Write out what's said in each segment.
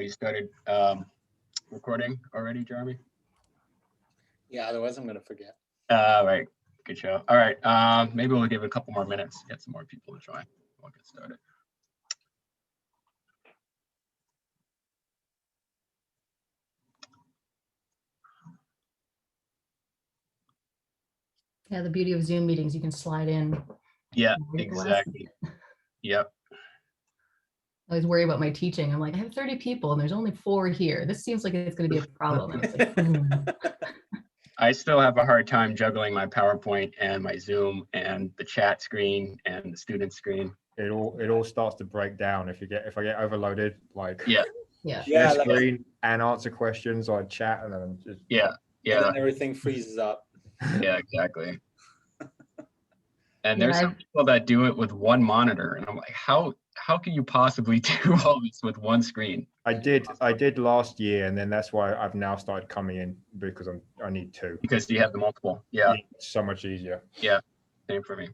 you started recording already, Jeremy? Yeah, otherwise I'm going to forget. Right, good show. All right, maybe we'll give it a couple more minutes, get some more people to join. We'll get started. Yeah, the beauty of Zoom meetings, you can slide in. Yeah, exactly. Yep. I always worry about my teaching. I'm like, I have 30 people and there's only 4 here. This seems like it's going to be a problem. And it's like, I still have a hard time juggling my PowerPoint and my Zoom and the chat screen and the student screen. It all starts to break down if I get overloaded. Like Yeah, screen and answer questions or chat, and then just yeah. And then everything freezes up. Yeah, exactly. And there's some people that do it with one monitor, and I'm like, how can you possibly do all this with one screen? I did last year, and then that's why I've now started coming in, because I need 2. Because you have the multiple. Yeah. It's so much easier. Yeah, same for me.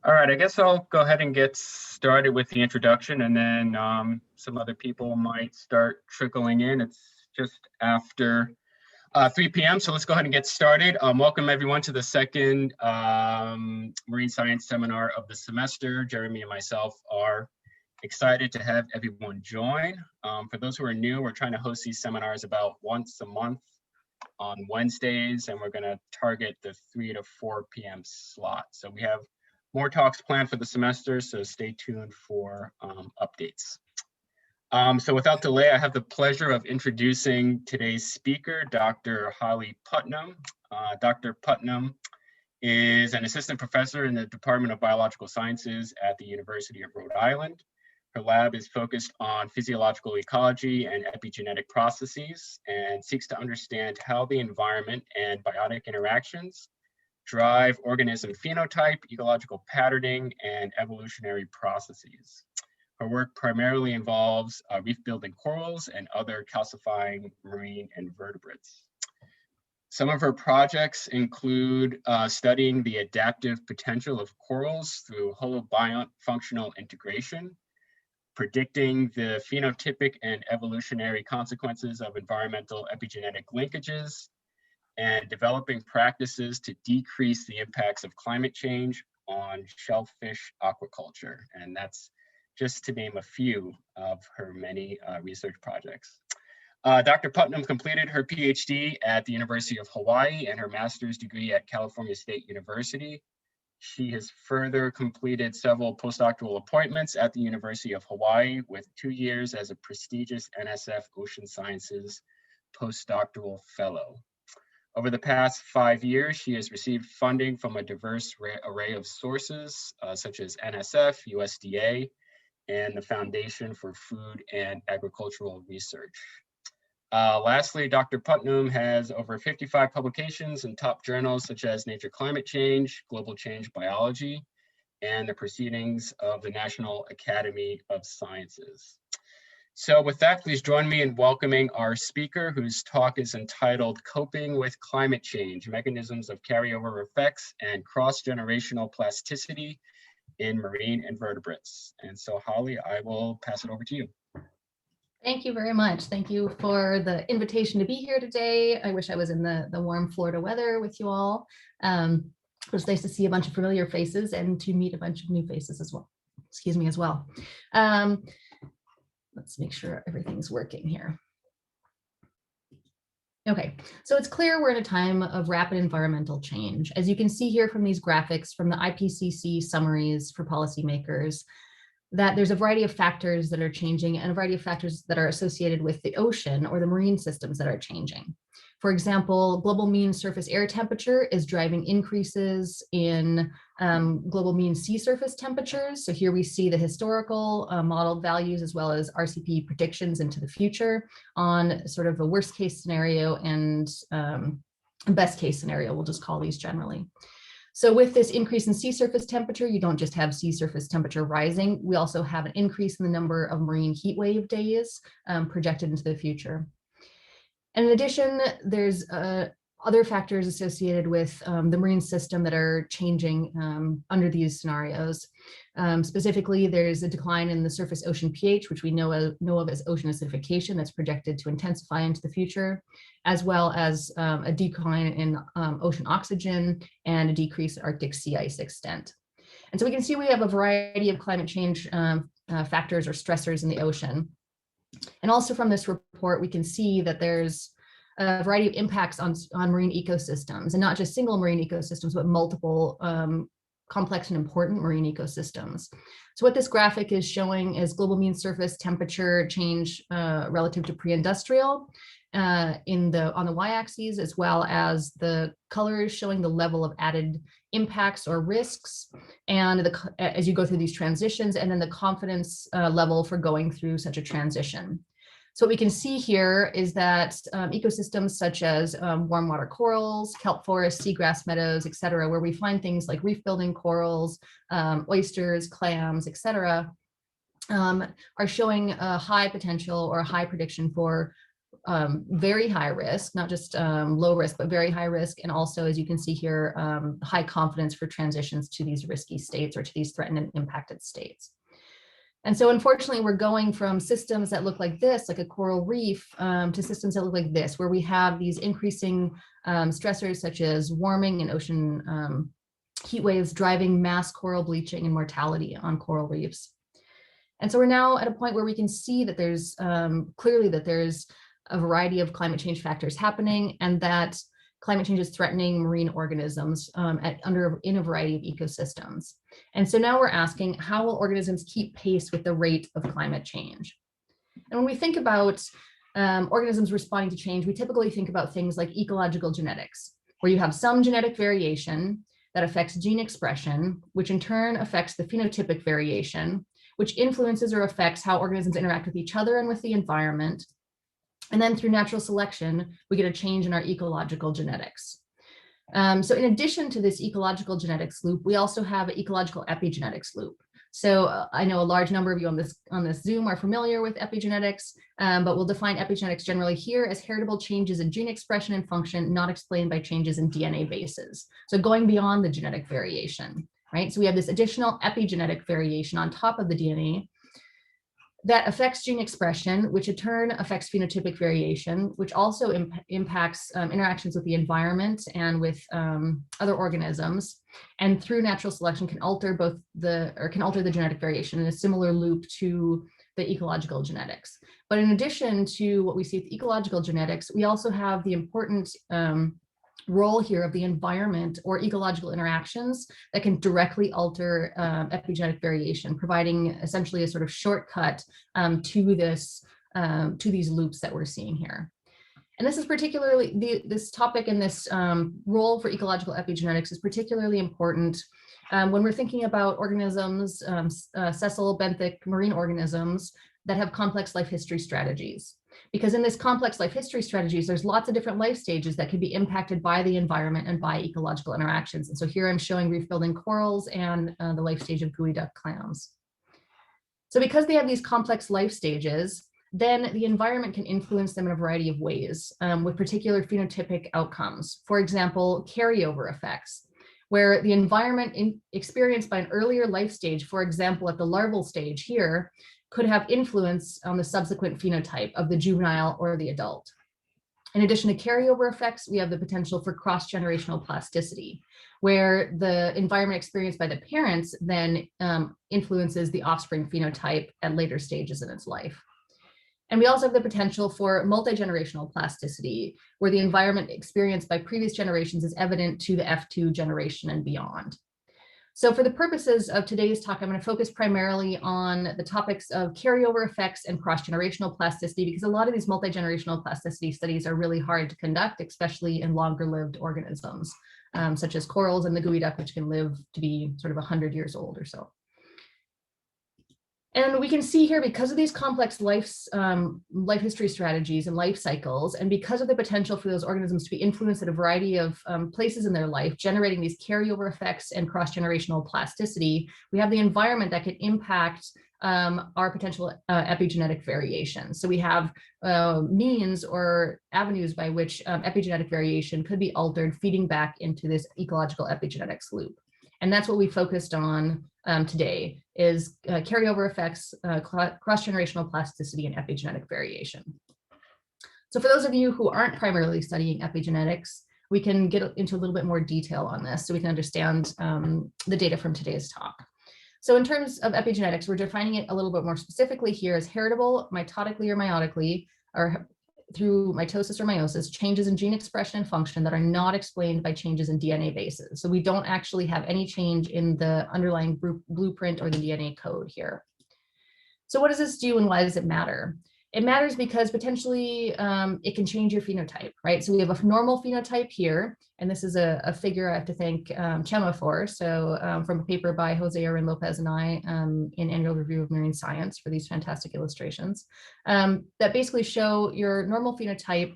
All right, I guess I'll go ahead and get started with the introduction, and then some other people might start trickling in. It's just after 3 p.m., so let's go ahead and get started. Welcome everyone to the second Marine Science Seminar of the semester. Jeremy and myself are excited to have everyone join. For those who are new, we're trying to host these seminars about once a month on Wednesdays, and we're gonna target the 3 to 4 p.m. slot. So we have more talks planned for the semester, so stay tuned for updates. So without delay, I have the pleasure of introducing today's speaker, Dr. Hollie Putnam. Dr. Putnam is an assistant professor in the Department of Biological Sciences at the University of Rhode Island. Her lab is focused on physiological ecology and epigenetic processes and seeks to understand how the environment and biotic interactions drive organism phenotype, ecological patterning, and evolutionary processes. Her work primarily involves reef-building corals and other calcifying marine invertebrates. Some of her projects include studying the adaptive potential of corals through holobiont functional integration, predicting the phenotypic and evolutionary consequences of environmental epigenetic linkages, and developing practices to decrease the impacts of climate change on shellfish aquaculture. And that's just to name a few of her many research projects. Dr. Putnam completed her PhD at the University of Hawaii and her master's degree at California State University. She has further completed several postdoctoral appointments at the University of Hawaii, with 2 years as a prestigious NSF Ocean Sciences postdoctoral fellow. Over the past 5 years, she has received funding from a diverse array of sources, such as NSF, USDA, and the Foundation for Food and Agricultural Research. Lastly, Dr. Putnam has over 55 publications in top journals such as Nature Climate Change, Global Change Biology, and the Proceedings of the National Academy of Sciences. So with that, please join me in welcoming our speaker, whose talk is entitled Coping with Climate Change, Mechanisms of Carryover Effects and Cross-Generational Plasticity in Marine Invertebrates. And so Hollie, I will pass it over to you. Thank you very much. Thank you for the invitation to be here today. I wish I was in the warm Florida weather with you all. It was nice to see a bunch of familiar faces and to meet a bunch of new faces as well. Excuse me as well. Let's make sure everything's working here. Okay, so it's clear we're in a time of rapid environmental change. As you can see here from these graphics from the IPCC summaries for policymakers, that there's a variety of factors that are changing and a variety of factors that are associated with the ocean or the marine systems that are changing. For example, global mean surface air temperature is driving increases in global mean sea surface temperatures. So here we see the historical modeled values as well as RCP predictions into the future on sort of a worst case scenario and best case scenario, we'll just call these generally. So with this increase in sea surface temperature, you don't just have sea surface temperature rising, we also have an increase in the number of marine heat wave days projected into the future. And in addition, there's other factors associated with the marine system that are changing under these scenarios. Specifically, there's a decline in the surface ocean pH, which we know of as ocean acidification, that's projected to intensify into the future, as well as a decline in ocean oxygen and a decrease in Arctic sea ice extent. And so we can see we have a variety of climate change factors or stressors in the ocean. And also from this report, we can see that there's a variety of impacts on marine ecosystems, and not just single marine ecosystems, but multiple complex and important marine ecosystems. So what this graphic is showing is global mean surface temperature change relative to pre-industrial on the y-axis, as well as the colors showing the level of added impacts or risks, and as you go through these transitions, and then the confidence level for going through such a transition. So what we can see here is that ecosystems such as warm water corals, kelp forests, seagrass meadows, et cetera, where we find things like reef building corals, oysters, clams, et cetera, are showing a high potential or a high prediction for very high risk, not just low risk, but very high risk. And also, as you can see here, high confidence for transitions to these risky states or to these threatened and impacted states. And so unfortunately, we're going from systems that look like this, like a coral reef, to systems that look like this, where we have these increasing stressors such as warming and ocean heat waves driving mass coral bleaching and mortality on coral reefs. And so we're now at a point where we can see that there's clearly that there's a variety of climate change factors happening, and that climate change is threatening marine organisms in a variety of ecosystems. And so now we're asking, how will organisms keep pace with the rate of climate change? And when we think about organisms responding to change, we typically think about things like ecological genetics, where you have some genetic variation that affects gene expression, which in turn affects the phenotypic variation, which influences or affects how organisms interact with each other and with the environment. And then through natural selection, we get a change in our ecological genetics. So in addition to this ecological genetics loop, we also have an ecological epigenetics loop. So I know a large number of you on this Zoom are familiar with epigenetics, but we'll define epigenetics generally here as heritable changes in gene expression and function not explained by changes in DNA bases. So going beyond the genetic variation, right? So we have this additional epigenetic variation on top of the DNA that affects gene expression, which in turn affects phenotypic variation, which also impacts interactions with the environment and with other organisms. And through natural selection can alter the genetic variation in a similar loop to the ecological genetics. But in addition to what we see with ecological genetics, we also have the important role here of the environment or ecological interactions that can directly alter epigenetic variation, providing essentially a sort of shortcut to these loops that we're seeing here. And this is particularly, this topic and this role for ecological epigenetics is particularly important when we're thinking about organisms, sessile, benthic, marine organisms that have complex life history strategies. Because in this complex life history strategies, there's lots of different life stages that can be impacted by the environment and by ecological interactions. And so here I'm showing reef building corals and the life stage of geoduck clams. So because they have these complex life stages, then the environment can influence them in a variety of ways with particular phenotypic outcomes. For example, carryover effects, where the environment experienced by an earlier life stage, for example, at the larval stage here, could have influence on the subsequent phenotype of the juvenile or the adult. In addition to carryover effects, we have the potential for cross-generational plasticity, where the environment experienced by the parents then influences the offspring phenotype at later stages in its life. And we also have the potential for multi-generational plasticity, where the environment experienced by previous generations is evident to the F2 generation and beyond. So for the purposes of today's talk, I'm going to focus primarily on the topics of carryover effects and cross-generational plasticity, because a lot of these multi-generational plasticity studies are really hard to conduct, especially in longer-lived organisms, such as corals and the geoduck, which can live to be sort of 100 years old or so. And we can see here, because of these complex life history strategies and life cycles, and because of the potential for those organisms to be influenced at a variety of places in their life, generating these carryover effects and cross-generational plasticity, we have the environment that can impact our potential epigenetic variation. So we have means or avenues by which epigenetic variation could be altered, feeding back into this ecological epigenetics loop. And that's what we focused on today, is carryover effects, cross-generational plasticity, and epigenetic variation. So for those of you who aren't primarily studying epigenetics, we can get into a little bit more detail on this so we can understand the data from today's talk. So in terms of epigenetics, we're defining it a little bit more specifically here as heritable, mitotically or meiotically, or through mitosis or meiosis, changes in gene expression and function that are not explained by changes in DNA bases. So we don't actually have any change in the underlying blueprint or the DNA code here. So what does this do and why does it matter? It matters because potentially it can change your phenotype, right? So we have a normal phenotype here, and this is a figure I have to thank Chema for. So from a paper by Jose Aaron Lopez and I in Annual Review of Marine Science for these fantastic illustrations that basically show your normal phenotype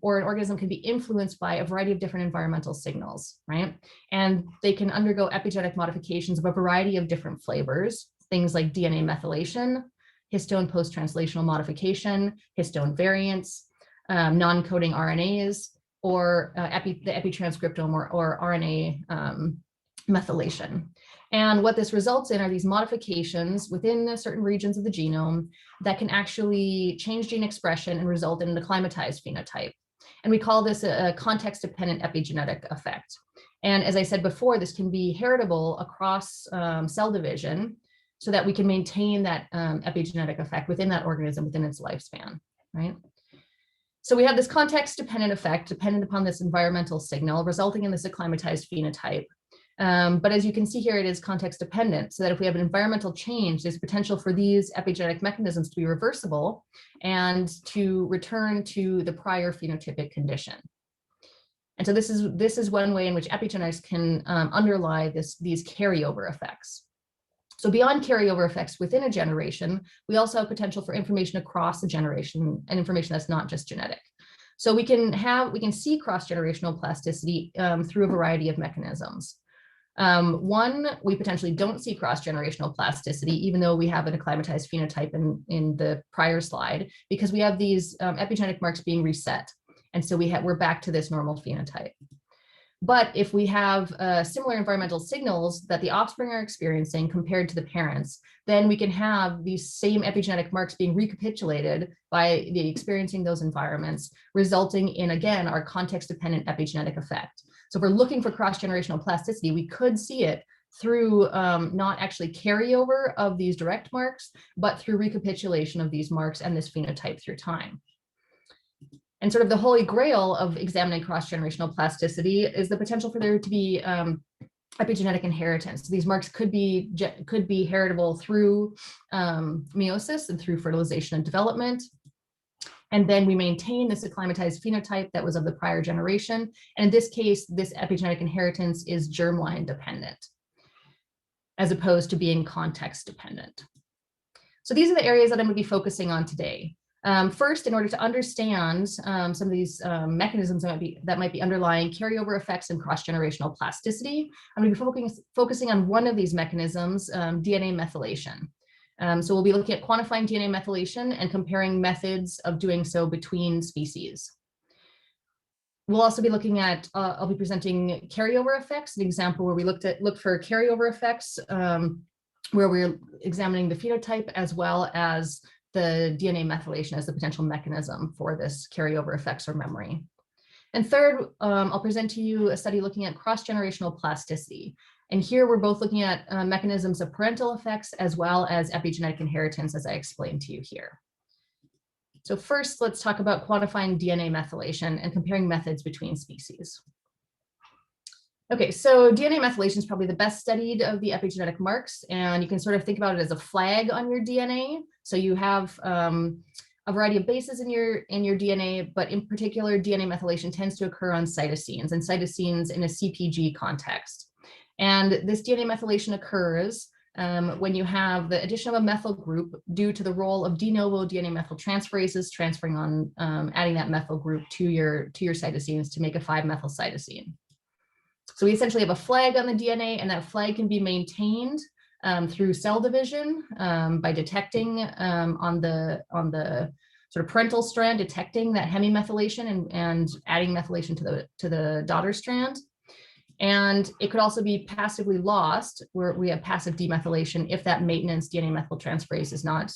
or an organism can be influenced by a variety of different environmental signals, right? And they can undergo epigenetic modifications of a variety of different flavors, things like DNA methylation, histone post-translational modification, histone variants, non-coding RNAs, or the epitranscriptome or RNA methylation. And what this results in are these modifications within certain regions of the genome that can actually change gene expression and result in an acclimatized phenotype. And we call this a context-dependent epigenetic effect. And as I said before, this can be heritable across cell division, so that we can maintain that epigenetic effect within that organism within its lifespan, right? So we have this context-dependent effect dependent upon this environmental signal, resulting in this acclimatized phenotype. But as you can see here, it is context-dependent, so that if we have an environmental change, there's potential for these epigenetic mechanisms to be reversible and to return to the prior phenotypic condition. And so this is one way in which epigenetics can underlie these carryover effects. So beyond carryover effects within a generation, we also have potential for information across a generation and information that's not just genetic. So we can see cross-generational plasticity through a variety of mechanisms. One, we potentially don't see cross-generational plasticity, even though we have an acclimatized phenotype in the prior slide, because we have these epigenetic marks being reset. And so we're back to this normal phenotype. But if we have similar environmental signals that the offspring are experiencing compared to the parents, then we can have these same epigenetic marks being recapitulated by the experiencing those environments, resulting in, again, our context-dependent epigenetic effect. So if we're looking for cross-generational plasticity, we could see it through not actually carryover of these direct marks, but through recapitulation of these marks and this phenotype through time. And sort of the holy grail of examining cross-generational plasticity is the potential for there to be epigenetic inheritance. These marks could be heritable through meiosis and through fertilization and development. And then we maintain this acclimatized phenotype that was of the prior generation. And in this case, this epigenetic inheritance is germline dependent, as opposed to being context dependent. So these are the areas that I'm going to be focusing on today. First, in order to understand some of these mechanisms that might be underlying carryover effects and cross-generational plasticity, I'm going to be focusing on one of these mechanisms, DNA methylation. So we'll be looking at quantifying DNA methylation and comparing methods of doing so between species. We'll also be looking at, I'll be presenting carryover effects, an example where we look for carryover effects, where we're examining the phenotype as well as the DNA methylation as the potential mechanism for this carryover effects or memory. And third, I'll present to you a study looking at cross-generational plasticity. And here we're both looking at mechanisms of parental effects as well as epigenetic inheritance, as I explained to you here. So first, let's talk about quantifying DNA methylation and comparing methods between species. Okay, so DNA methylation is probably the best studied of the epigenetic marks, and you can sort of think about it as a flag on your DNA. So you have a variety of bases in your DNA, but in particular, DNA methylation tends to occur on cytosines, and cytosines in a CpG context. And this DNA methylation occurs when you have the addition of a methyl group due to the role of de novo DNA methyltransferases transferring on, adding that methyl group to your cytosines to make a 5-methyl cytosine. So we essentially have a flag on the DNA, and that flag can be maintained through cell division by detecting on the sort of parental strand, detecting that hemimethylation and adding methylation to the daughter strand. And it could also be passively lost, where we have passive demethylation if that maintenance DNA methyltransferase is not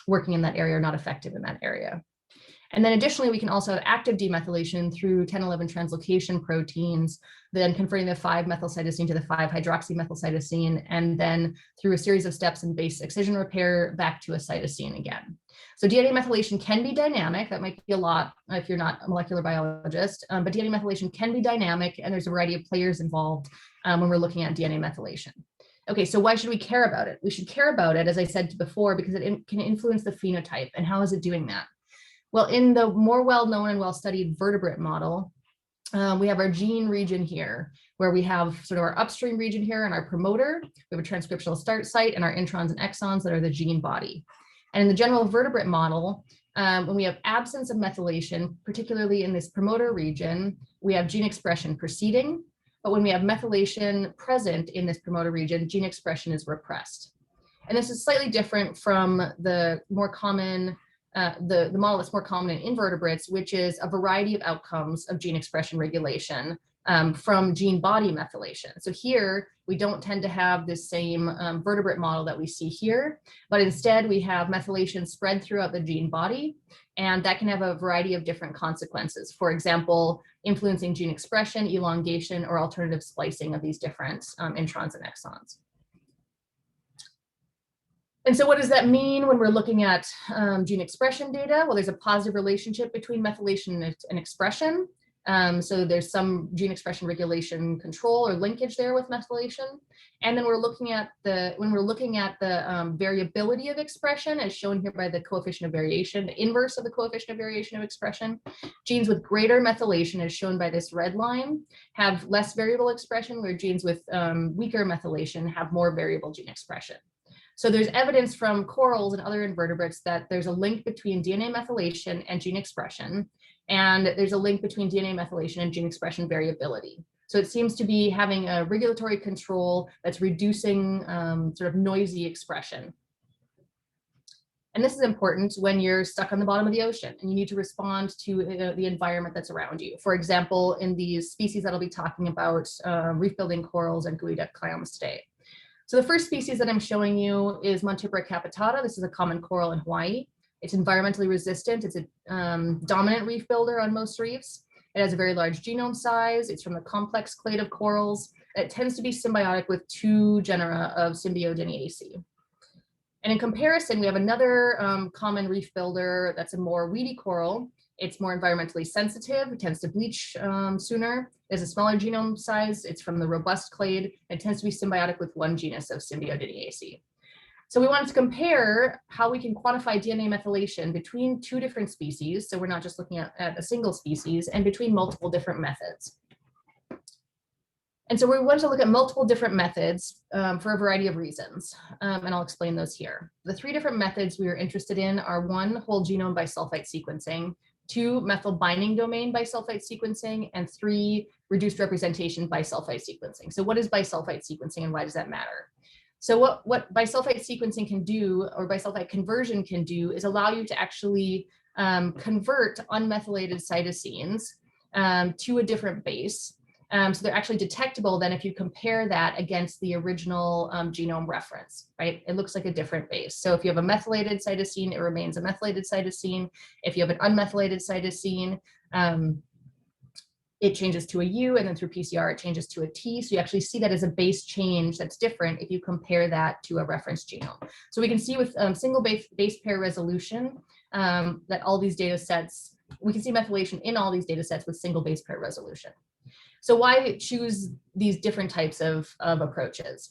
working in that area or not effective in that area. And then additionally, we can also have active demethylation through 10-11 translocation proteins, then converting the 5-methyl cytosine to the 5-hydroxymethyl cytosine, and then through a series of steps in base excision repair back to a cytosine again. So DNA methylation can be dynamic. That might be a lot if you're not a molecular biologist, but DNA methylation can be dynamic, and there's a variety of players involved when we're looking at DNA methylation. Okay, so why should we care about it? We should care about it, as I said before, because it can influence the phenotype. And how is it doing that? Well, in the more well-known and well-studied vertebrate model, we have our gene region here, where we have sort of our upstream region here and our promoter. We have a transcriptional start site and our introns and exons that are the gene body. And in the general vertebrate model, when we have absence of methylation, particularly in this promoter region, we have gene expression proceeding. But when we have methylation present in this promoter region, gene expression is repressed. And this is slightly different from the more common the model that's more common in invertebrates, which is a variety of outcomes of gene expression regulation from gene body methylation. So here, we don't tend to have this same vertebrate model that we see here, but instead we have methylation spread throughout the gene body, and that can have a variety of different consequences. For example, influencing gene expression, elongation, or alternative splicing of these different introns and exons. And so what does that mean when we're looking at gene expression data? Well, there's a positive relationship between methylation and expression. So there's some gene expression regulation control or linkage there with methylation. And then we're looking at the variability of expression, as shown here by the coefficient of variation, the inverse of the coefficient of variation of expression. Genes with greater methylation, as shown by this red line, have less variable expression, where genes with weaker methylation have more variable gene expression. So there's evidence from corals and other invertebrates that there's a link between DNA methylation and gene expression, and there's a link between DNA methylation and gene expression variability. So it seems to be having a regulatory control that's reducing sort of noisy expression. And this is important when you're stuck on the bottom of the ocean and you need to respond to the environment that's around you. For example, in these species that I'll be talking about, reef building corals and geoduck clams today. So the first species that I'm showing you is Montebreak Capitata. This is a common coral in Hawaii. It's environmentally resistant. It's a dominant reef builder on most reefs. It has a very large genome size. It's from the complex clade of corals. It tends to be symbiotic with 2 genera of Symbiodiniaceae. And in comparison, we have another common reef builder that's a more weedy coral. It's more environmentally sensitive. It tends to bleach sooner. It has a smaller genome size. It's from the robust clade. It tends to be symbiotic with 1 genus of Symbiodiniaceae. So we wanted to compare how we can quantify DNA methylation between 2 different species. So we're not just looking at a single species, and between multiple different methods. And so we want to look at multiple different methods for a variety of reasons, and I'll explain those here. The 3 different methods we are interested in are 1, whole genome bisulfite sequencing, 2, methyl binding domain bisulfite sequencing, and 3, reduced representation bisulfite sequencing. So what is bisulfite sequencing and why does that matter? So what bisulfite sequencing can do, or bisulfite conversion can do, is allow you to actually convert unmethylated cytosines to a different base. So they're actually detectable then if you compare that against the original genome reference, right? It looks like a different base. So if you have a methylated cytosine, it remains a methylated cytosine. If you have an unmethylated cytosine, it changes to a U, and then through PCR, it changes to a T. So you actually see that as a base change that's different if you compare that to a reference genome. So we can see with single base pair resolution that all these data sets, we can see methylation in all these data sets with single base pair resolution. So why choose these different types of approaches?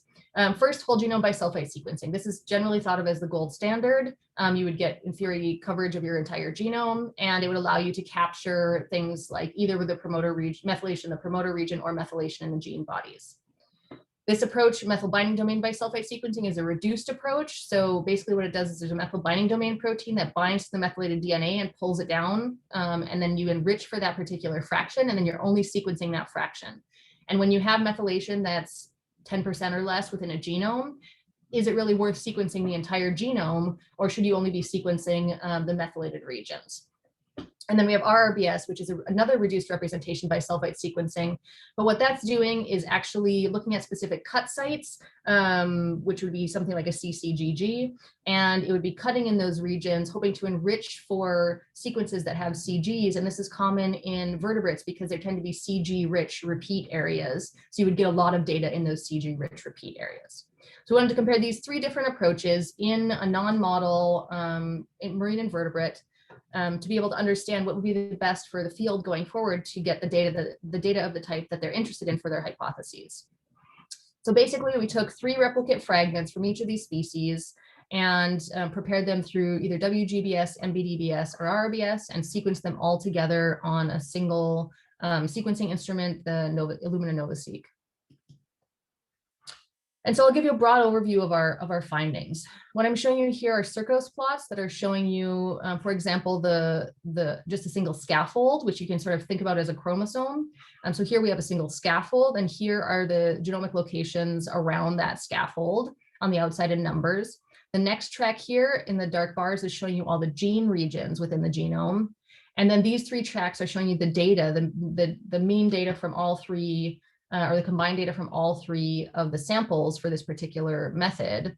First, whole genome bisulfite sequencing. This is generally thought of as the gold standard. You would get, in theory, coverage of your entire genome, and it would allow you to capture things like either with the promoter region, methylation in the promoter region, or methylation in the gene bodies. This approach, methyl binding domain bisulfite sequencing, is a reduced approach. So basically what it does is there's a methyl binding domain protein that binds to the methylated DNA and pulls it down. And then you enrich for that particular fraction, and then you're only sequencing that fraction. And when you have methylation that's 10% or less within a genome, is it really worth sequencing the entire genome, or should you only be sequencing the methylated regions? And then we have RRBS, which is another reduced representation bisulfite sequencing. But what that's doing is actually looking at specific cut sites, which would be something like a CCGG. And it would be cutting in those regions, hoping to enrich for sequences that have CGs. And this is common in vertebrates because there tend to be CG-rich repeat areas. So you would get a lot of data in those CG-rich repeat areas. So we wanted to compare these three different approaches in a non-model marine invertebrate, to be able to understand what would be the best for the field going forward to get the data of the type that they're interested in for their hypotheses. So basically, we took 3 replicate fragments from each of these species and prepared them through either WGBS, MBDBS, or RRBS, and sequenced them all together on a single sequencing instrument, the Illumina NovaSeq. And so I'll give you a broad overview of our findings. What I'm showing you here are Circos plots that are showing you, for example, just a single scaffold, which you can sort of think about as a chromosome. So here we have a single scaffold, and here are the genomic locations around that scaffold on the outside in numbers. The next track here in the dark bars is showing you all the gene regions within the genome. And then these 3 tracks are showing you the data, the mean data from all 3, or the combined data from all 3 of the samples for this particular method,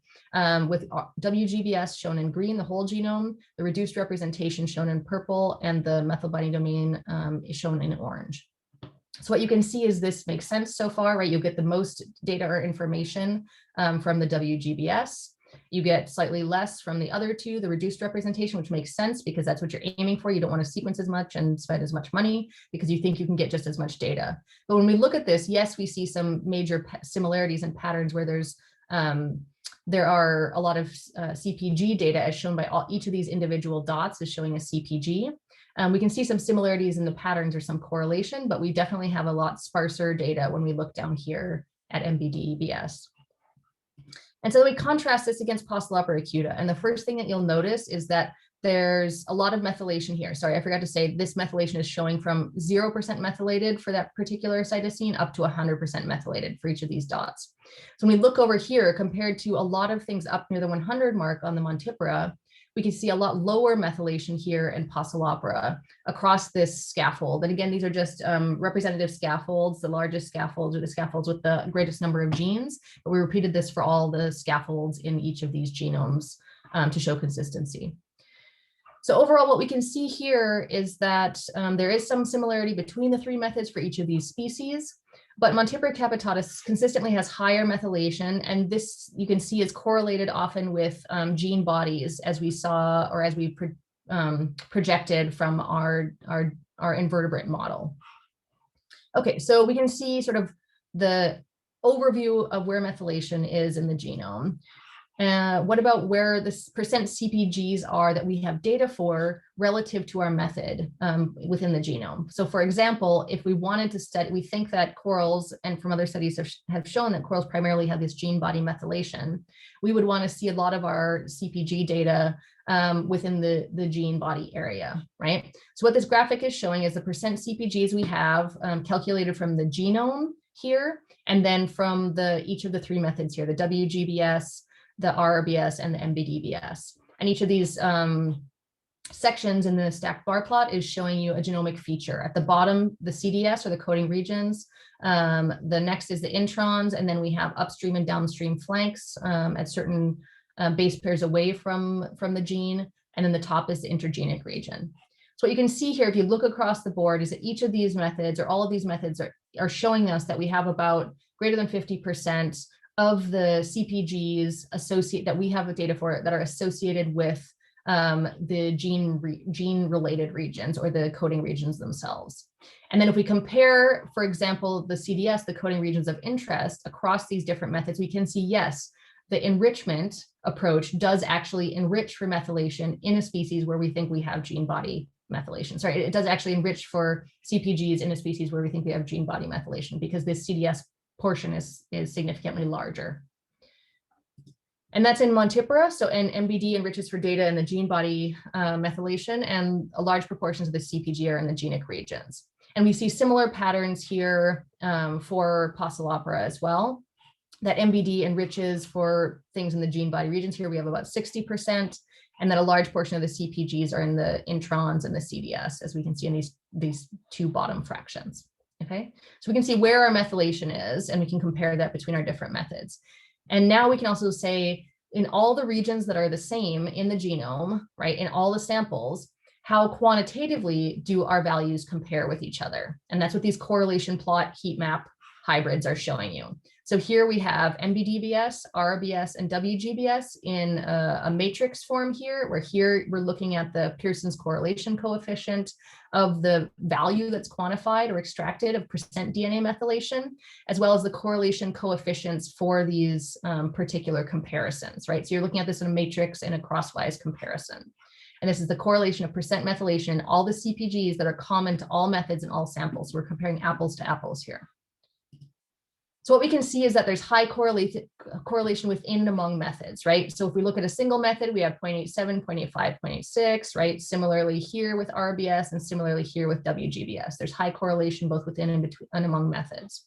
with WGBS shown in green, the whole genome, the reduced representation shown in purple, and the methyl binding domain is shown in orange. So what you can see is this makes sense so far, right? You'll get the most data or information from the WGBS. You get slightly less from the other 2, the reduced representation, which makes sense because that's what you're aiming for. You don't want to sequence as much and spend as much money because you think you can get just as much data. But when we look at this, yes, we see some major similarities and patterns where there are a lot of CPG data as shown by each of these individual dots is showing a CPG. We can see some similarities in the patterns or some correlation, but we definitely have a lot sparser data when we look down here at MBDBS. And so we contrast this against Pocillopora acuta. And the first thing that you'll notice is that there's a lot of methylation here. Sorry, I forgot to say this methylation is showing from 0% methylated for that particular cytosine up to 100% methylated for each of these dots. So when we look over here, compared to a lot of things up near the 100 mark on the Montipora, we can see a lot lower methylation here in Pocillopora across this scaffold. And again, these are just representative scaffolds. The largest scaffolds are the scaffolds with the greatest number of genes, but we repeated this for all the scaffolds in each of these genomes to show consistency. So overall, what we can see here is that there is some similarity between the 3 methods for each of these species, but Montebreak Capitata consistently has higher methylation, and this you can see is correlated often with gene bodies, as we saw or as we projected from our invertebrate model. Okay, so we can see sort of the overview of where methylation is in the genome. What about where the percent CPGs are that we have data for relative to our method within the genome? So for example, if we wanted to study, we think that corals, and from other studies have shown that corals primarily have this gene body methylation. We would want to see a lot of our CPG data within the gene body area, right? So what this graphic is showing is the percent CPGs we have calculated from the genome here, and then from each of the 3 methods here, the WGBS, the RRBS, and the MBDBS. And each of these sections in the stacked bar plot is showing you a genomic feature. At the bottom, the CDS, or the coding regions. The next is the introns, and then we have upstream and downstream flanks at certain base pairs away from the gene. And then the top is the intergenic region. So what you can see here, if you look across the board, is that each of these methods, or all of these methods, are showing us that we have about greater than 50% of the CPGs that we have data for that are associated with the gene-related regions, or the coding regions themselves. And then if we compare, for example, the CDS, the coding regions of interest, across these different methods, we can see, yes, the enrichment approach does actually enrich for methylation in a species where we think we have gene body methylation. Sorry, it does actually enrich for CPGs in a species where we think we have gene body methylation, because this CDS portion is significantly larger. And that's in Montebreak. So and MBD enriches for data in the gene body methylation, and a large proportions of the CpG are in the genic regions. And we see similar patterns here for Passalopera as well, that MBD enriches for things in the gene body regions. Here we have about 60%, and then a large portion of the CpGs are in the introns and the CDS, as we can see in these two bottom fractions. Okay, so we can see where our methylation is, and we can compare that between our different methods. And now we can also say in all the regions that are the same in the genome, right, in all the samples, how quantitatively do our values compare with each other? And that's what these correlation plot heat map hybrids are showing you. So here we have MBDBS, RBS, and WGBS in a matrix form here, where here we're looking at the Pearson's correlation coefficient of the value that's quantified or extracted of percent DNA methylation, as well as the correlation coefficients for these particular comparisons, right? So you're looking at this in a matrix in a crosswise comparison. And this is the correlation of percent methylation, all the CpGs that are common to all methods and all samples. So we're comparing apples to apples here. So what we can see is that there's high correlation within and among methods, right? So if we look at a single method, we have 0.87, 0.85, 0.86, right? Similarly here with RBS and similarly here with WGBS. There's high correlation both within and between and among methods.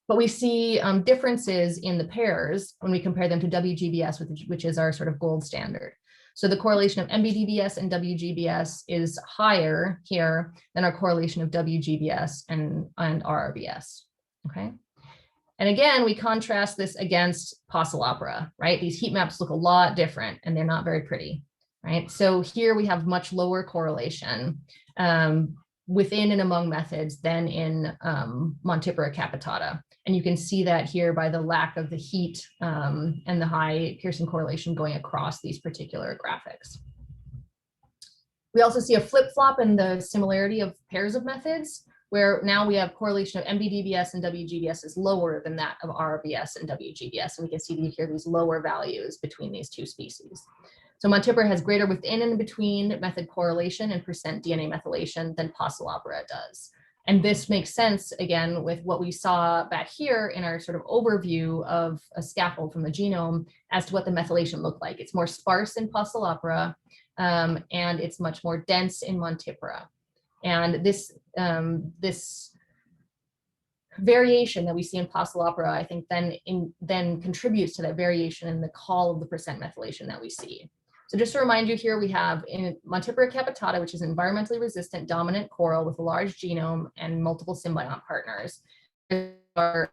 But we see differences in the pairs when we compare them to WGBS, which is our sort of gold standard. So the correlation of MBDBS and WGBS is higher here than our correlation of WGBS and RBS. Okay. And again, we contrast this against Passalopera, right? These heat maps look a lot different and they're not very pretty, right? So here we have much lower correlation within and among methods than in Montebreak Capitata. And you can see that here by the lack of the heat and the high Pearson correlation going across these particular graphics. We also see a flip-flop in the similarity of pairs of methods, where now we have correlation of MBDBS and WGBS is lower than that of RBS and WGBS. And we can see here these lower values between these two species. So Montebreak has greater within and between method correlation and percent DNA methylation than Passalopera does. And this makes sense, again, with what we saw back here in our sort of overview of a scaffold from the genome as to what the methylation looked like. It's more sparse in Passalopera, and it's much more dense in Montebreak. And this variation that we see in Passalopera, I think then contributes to that variation in the call of the percent methylation that we see. So just to remind you here, we have in Montebreak Capitata, which is an environmentally resistant dominant coral with a large genome and multiple symbiont partners. There are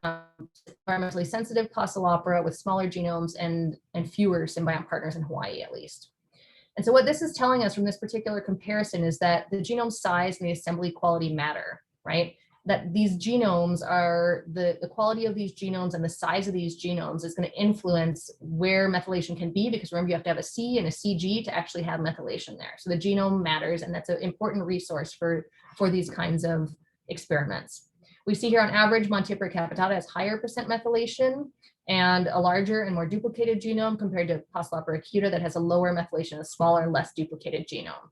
environmentally sensitive Passalopera with smaller genomes and fewer symbiont partners in Hawaii, at least. And so what this is telling us from this particular comparison is that the genome size and the assembly quality matter, right? That these genomes are, the quality of these genomes and the size of these genomes is going to influence where methylation can be, because remember, you have to have a C and a CG to actually have methylation there. So the genome matters, and that's an important resource for these kinds of experiments. We see here on average, Montebreak Capitata has higher percent methylation and a larger and more duplicated genome compared to Passalopera acuta that has a lower methylation, a smaller, less duplicated genome.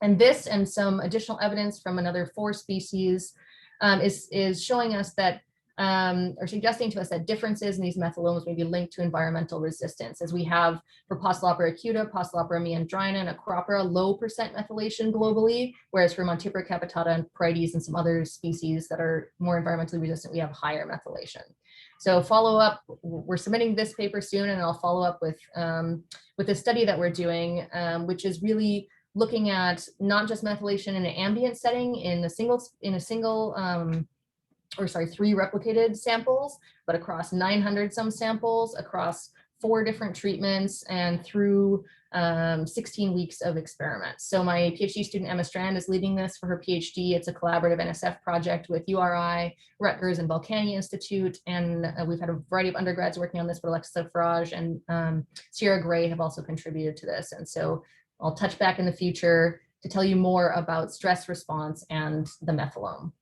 And this and some additional evidence from another 4 species is showing us that, or suggesting to us that differences in these methylomes may be linked to environmental resistance, as we have for Passalopera acuta, Passalopera meandrina, and Acropora low percent methylation globally, whereas for Montebreak Capitata and Porites and some other species that are more environmentally resistant, we have higher methylation. So follow up, we're submitting this paper soon, and I'll follow up with a study that we're doing, which is really looking at not just methylation in an ambient setting in a single 3 replicated samples, but across 900 some samples, across 4 different treatments, and through 16 weeks of experiments. So my PhD student Emma Strand is leading this for her PhD. It's a collaborative NSF project with URI, Rutgers, and Balkany Institute. And we've had a variety of undergrads working on this, but Alexa Farage and Sierra Gray have also contributed to this. And so I'll touch back in the future to tell you more about stress response and the methylome.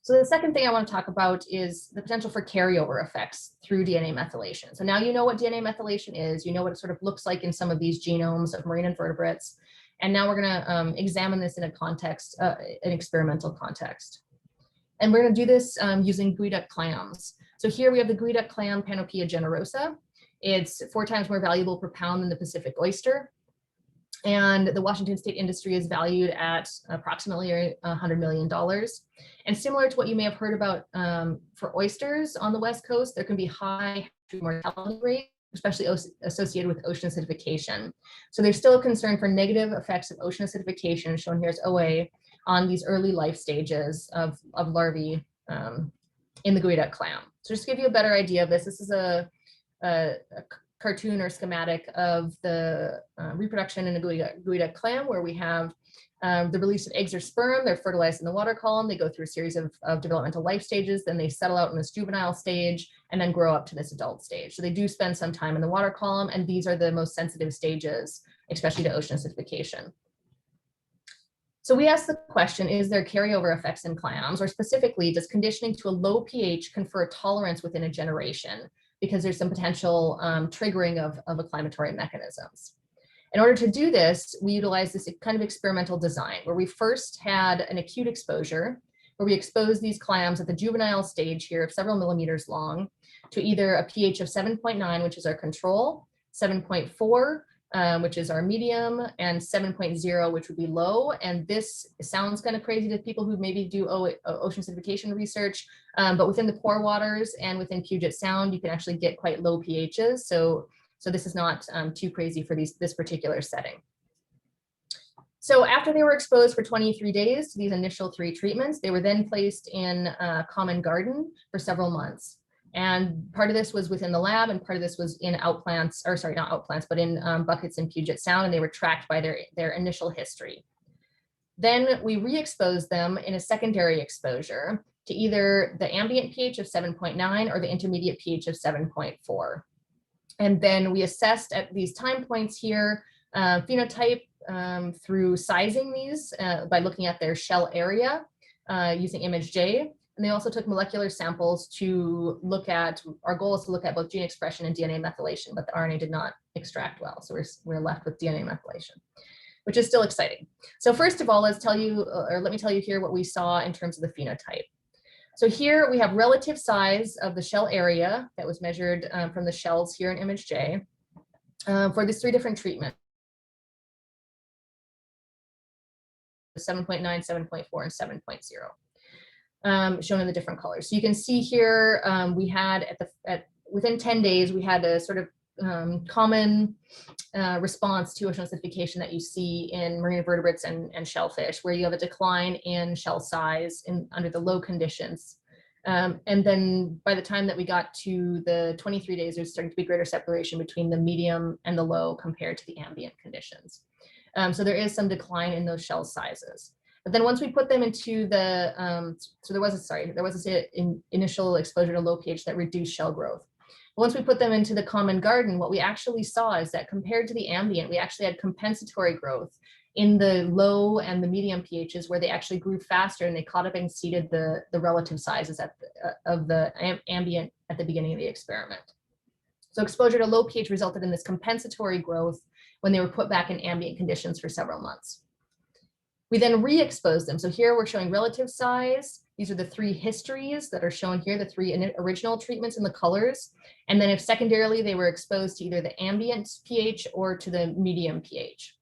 So the second thing I want to talk about is the potential for carryover effects through DNA methylation. So now you know what DNA methylation is, you know what it sort of looks like in some of these genomes of marine invertebrates. And now we're going to examine this in a context, an experimental context. And we're going to do this using geoduck clams. So here we have the geoduck clam, Panopia generosa. It's 4 times more valuable per pound than the Pacific oyster. And the Washington state industry is valued at approximately $100 million. And similar to what you may have heard about for oysters on the West Coast, there can be high mortality rates, especially associated with ocean acidification. So there's still a concern for negative effects of ocean acidification, shown here as OA, on these early life stages of larvae in the geoduck clam. So just to give you a better idea of this, this is a cartoon or schematic of the reproduction in a geoduck clam, where we have the release of eggs or sperm. They're fertilized in the water column. They go through a series of developmental life stages. Then they settle out in this juvenile stage and then grow up to this adult stage. So they do spend some time in the water column, and these are the most sensitive stages, especially to ocean acidification. So we asked the question, is there carryover effects in clams, or specifically, does conditioning to a low pH confer tolerance within a generation? Because there's some potential triggering of acclimatory mechanisms. In order to do this, we utilized this kind of experimental design where we first had an acute exposure, where we exposed these clams at the juvenile stage here of several millimeters long to either a pH of 7.9, which is our control, 7.4, which is our medium, and 7.0, which would be low. And this sounds kind of crazy to people who maybe do ocean acidification research, but within the pore waters and within Puget Sound, you can actually get quite low pHs. So this is not too crazy for this particular setting. So after they were exposed for 23 days to these initial 3 treatments, they were then placed in a common garden for several months. And part of this was within the lab, and part of this was in outplants, or sorry, not outplants, but in buckets in Puget Sound, and they were tracked by their initial history. Then we re-exposed them in a secondary exposure to either the ambient pH of 7.9 or the intermediate pH of 7.4. And then we assessed at these time points here phenotype through sizing these by looking at their shell area using image J. And they also took molecular samples to look at, our goal is to look at both gene expression and DNA methylation, but the RNA did not extract well. So we're left with DNA methylation, which is still exciting. So first of all, let me tell you here what we saw in terms of the phenotype. So here we have relative size of the shell area that was measured from the shells here in image J for these 3 different treatments. 7.9, 7.4, and 7.0, shown in the different colors. So you can see here we had within 10 days, we had a sort of common response to ocean acidification that you see in marine invertebrates and shellfish, where you have a decline in shell size under the low conditions. And then by the time that we got to the 23 days, there's starting to be greater separation between the medium and the low compared to the ambient conditions. So there is some decline in those shell sizes. But then once we put them into the, there was an initial exposure to low pH that reduced shell growth. Once we put them into the common garden, what we actually saw is that compared to the ambient, we actually had compensatory growth in the low and the medium pHs, where they actually grew faster and they caught up and exceeded the relative sizes of the ambient at the beginning of the experiment. So exposure to low pH resulted in this compensatory growth when they were put back in ambient conditions for several months. We then re-exposed them. So here we're showing relative size. These are the 3 histories that are shown here, the 3 original treatments in the colors. And then if secondarily they were exposed to either the ambient pH or to the medium pH.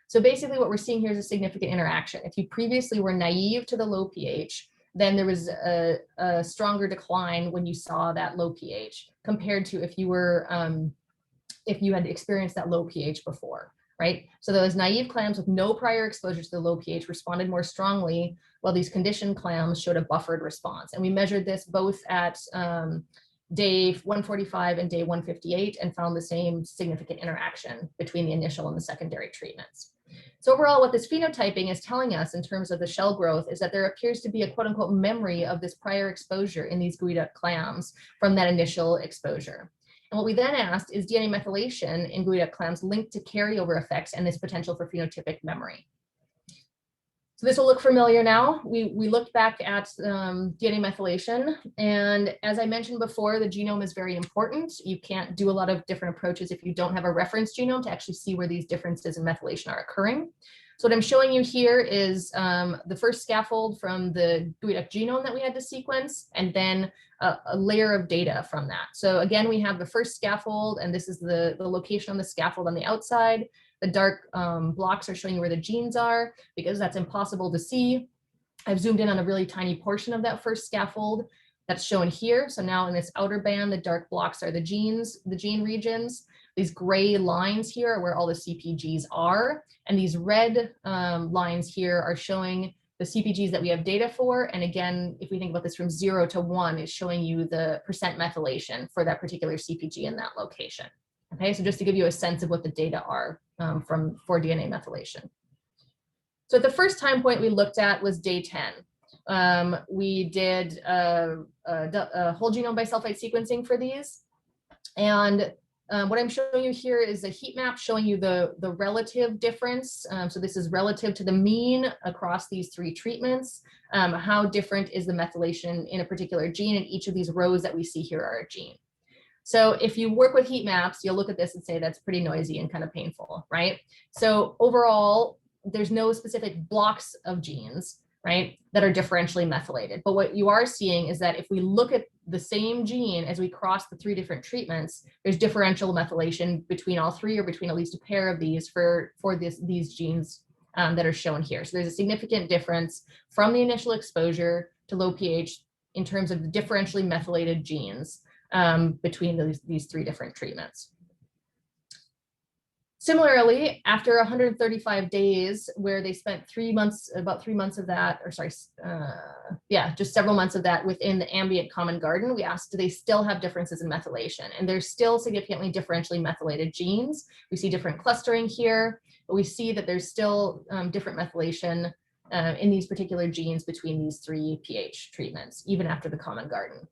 So basically what we're seeing here is a significant interaction. If you previously were naive to the low pH, then there was a stronger decline when you saw that low pH compared to if you were if you had experienced that low pH before. Right? So those naive clams with no prior exposure to the low pH responded more strongly, while these conditioned clams showed a buffered response. And we measured this both at day 145 and day 158 and found the same significant interaction between the initial and the secondary treatments. So overall, what this phenotyping is telling us in terms of the shell growth is that there appears to be a quote unquote memory of this prior exposure in these geoduck clams from that initial exposure. And what we then asked is DNA methylation in geoduck clams linked to carryover effects and this potential for phenotypic memory. So this will look familiar now. We looked back at DNA methylation, and as I mentioned before, the genome is very important. You can't do a lot of different approaches if you don't have a reference genome to actually see where these differences in methylation are occurring. So what I'm showing you here is the first scaffold from the geoduck genome that we had to sequence, and then a layer of data from that. So again, we have the first scaffold, and this is the location on the scaffold on the outside. The dark blocks are showing you where the genes are, because that's impossible to see. I've zoomed in on a really tiny portion of that first scaffold that's shown here. So now in this outer band, the dark blocks are the genes, the gene regions. These gray lines here are where all the CPGs are. And these red lines here are showing the CPGs that we have data for. And again, if we think about this from 0 to 1, it's showing you the percent methylation for that particular CPG in that location. Okay, so just to give you a sense of what the data are for DNA methylation. So the first time point we looked at was day 10. We did whole genome bisulfite sequencing for these. And what I'm showing you here is a heat map showing you the relative difference. So this is relative to the mean across these 3 treatments. How different is the methylation in a particular gene, and each of these rows that we see here are a gene. So if you work with heat maps, you'll look at this and say that's pretty noisy and kind of painful, right? So overall, there's no specific blocks of genes, right, that are differentially methylated. But what you are seeing is that if we look at the same gene as we cross the 3 different treatments, there's differential methylation between all 3, or between at least a pair of these for these genes that are shown here. So there's a significant difference from the initial exposure to low pH in terms of the differentially methylated genes between these 3 different treatments. Similarly, after 135 days, where they spent 3 months, about 3 months of that, or sorry, just several months of that within the ambient common garden, we asked, do they still have differences in methylation? And there's still significantly differentially methylated genes. We see different clustering here, but we see that there's still different methylation in these particular genes between these 3 pH treatments, even after the common garden.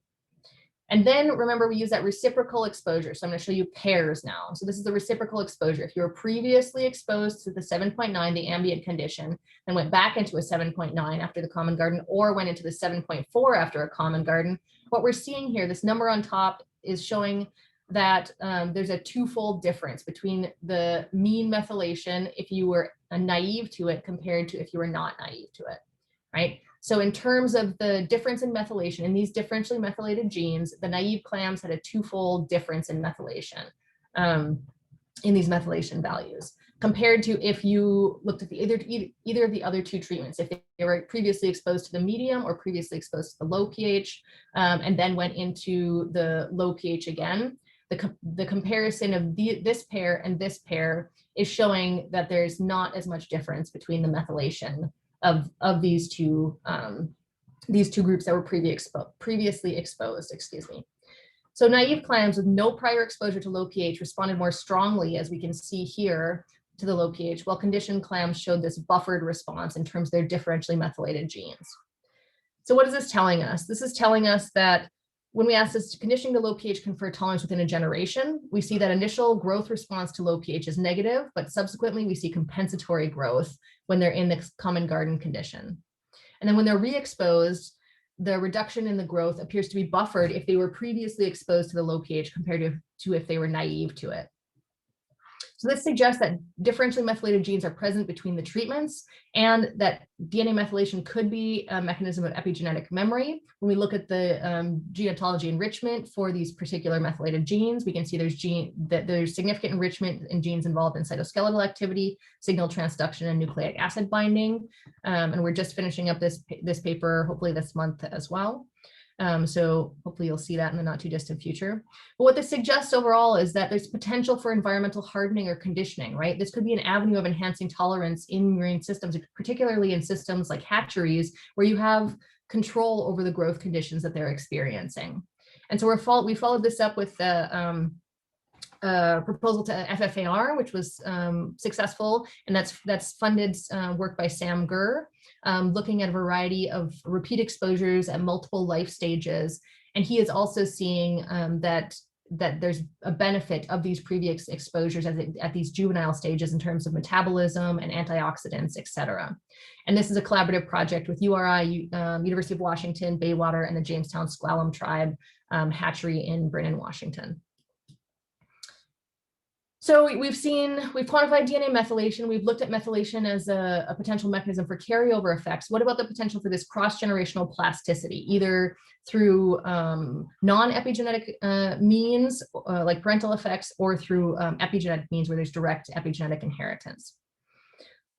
And then remember, we use that reciprocal exposure. So I'm going to show you pairs now. So this is the reciprocal exposure. If you were previously exposed to the 7.9, the ambient condition, and went back into a 7.9 after the common garden, or went into the 7.4 after a common garden, what we're seeing here, this number on top is showing that there's a 2-fold difference between the mean methylation if you were naive to it compared to if you were not naive to it, right? So in terms of the difference in methylation in these differentially methylated genes, the naive clams had a 2-fold difference in methylation in these methylation values, compared to if you looked at either of the other 2 treatments, if they were previously exposed to the medium or previously exposed to the low pH, and then went into the low pH again. The comparison of this pair and this pair is showing that there's not as much difference between the methylation of these two groups that were previously exposed, excuse me. So naive clams with no prior exposure to low pH responded more strongly, as we can see here, to the low pH, while conditioned clams showed this buffered response in terms of their differentially methylated genes. So what is this telling us? This is telling us that when we ask this, conditioning to low pH confer tolerance within a generation, we see that initial growth response to low pH is negative, but subsequently we see compensatory growth when they're in this common garden condition. And then when they're re-exposed, the reduction in the growth appears to be buffered if they were previously exposed to the low pH compared to if they were naive to it. So this suggests that differentially methylated genes are present between the treatments, and that DNA methylation could be a mechanism of epigenetic memory. When we look at the gene ontology enrichment for these particular methylated genes, we can see there's significant enrichment in genes involved in cytoskeletal activity, signal transduction, and nucleic acid binding. And we're just finishing up this paper, hopefully this month as well. So hopefully you'll see that in the not too distant future. But what this suggests overall is that there's potential for environmental hardening or conditioning, right? This could be an avenue of enhancing tolerance in marine systems, particularly in systems like hatcheries, where you have control over the growth conditions that they're experiencing. And so we followed this up with the proposal to FFAR, which was successful, and that's funded work by Sam Gurr, looking at a variety of repeat exposures at multiple life stages. And he is also seeing that there's a benefit of these previous exposures at these juvenile stages in terms of metabolism and antioxidants, et cetera. And this is a collaborative project with URI, University of Washington, Baywater, and the Jamestown Squalum Tribe hatchery in Brennan, Washington. So we've quantified DNA methylation. We've looked at methylation as a potential mechanism for carryover effects. What about the potential for this cross-generational plasticity, either through non-epigenetic means like parental effects, or through epigenetic means where there's direct epigenetic inheritance?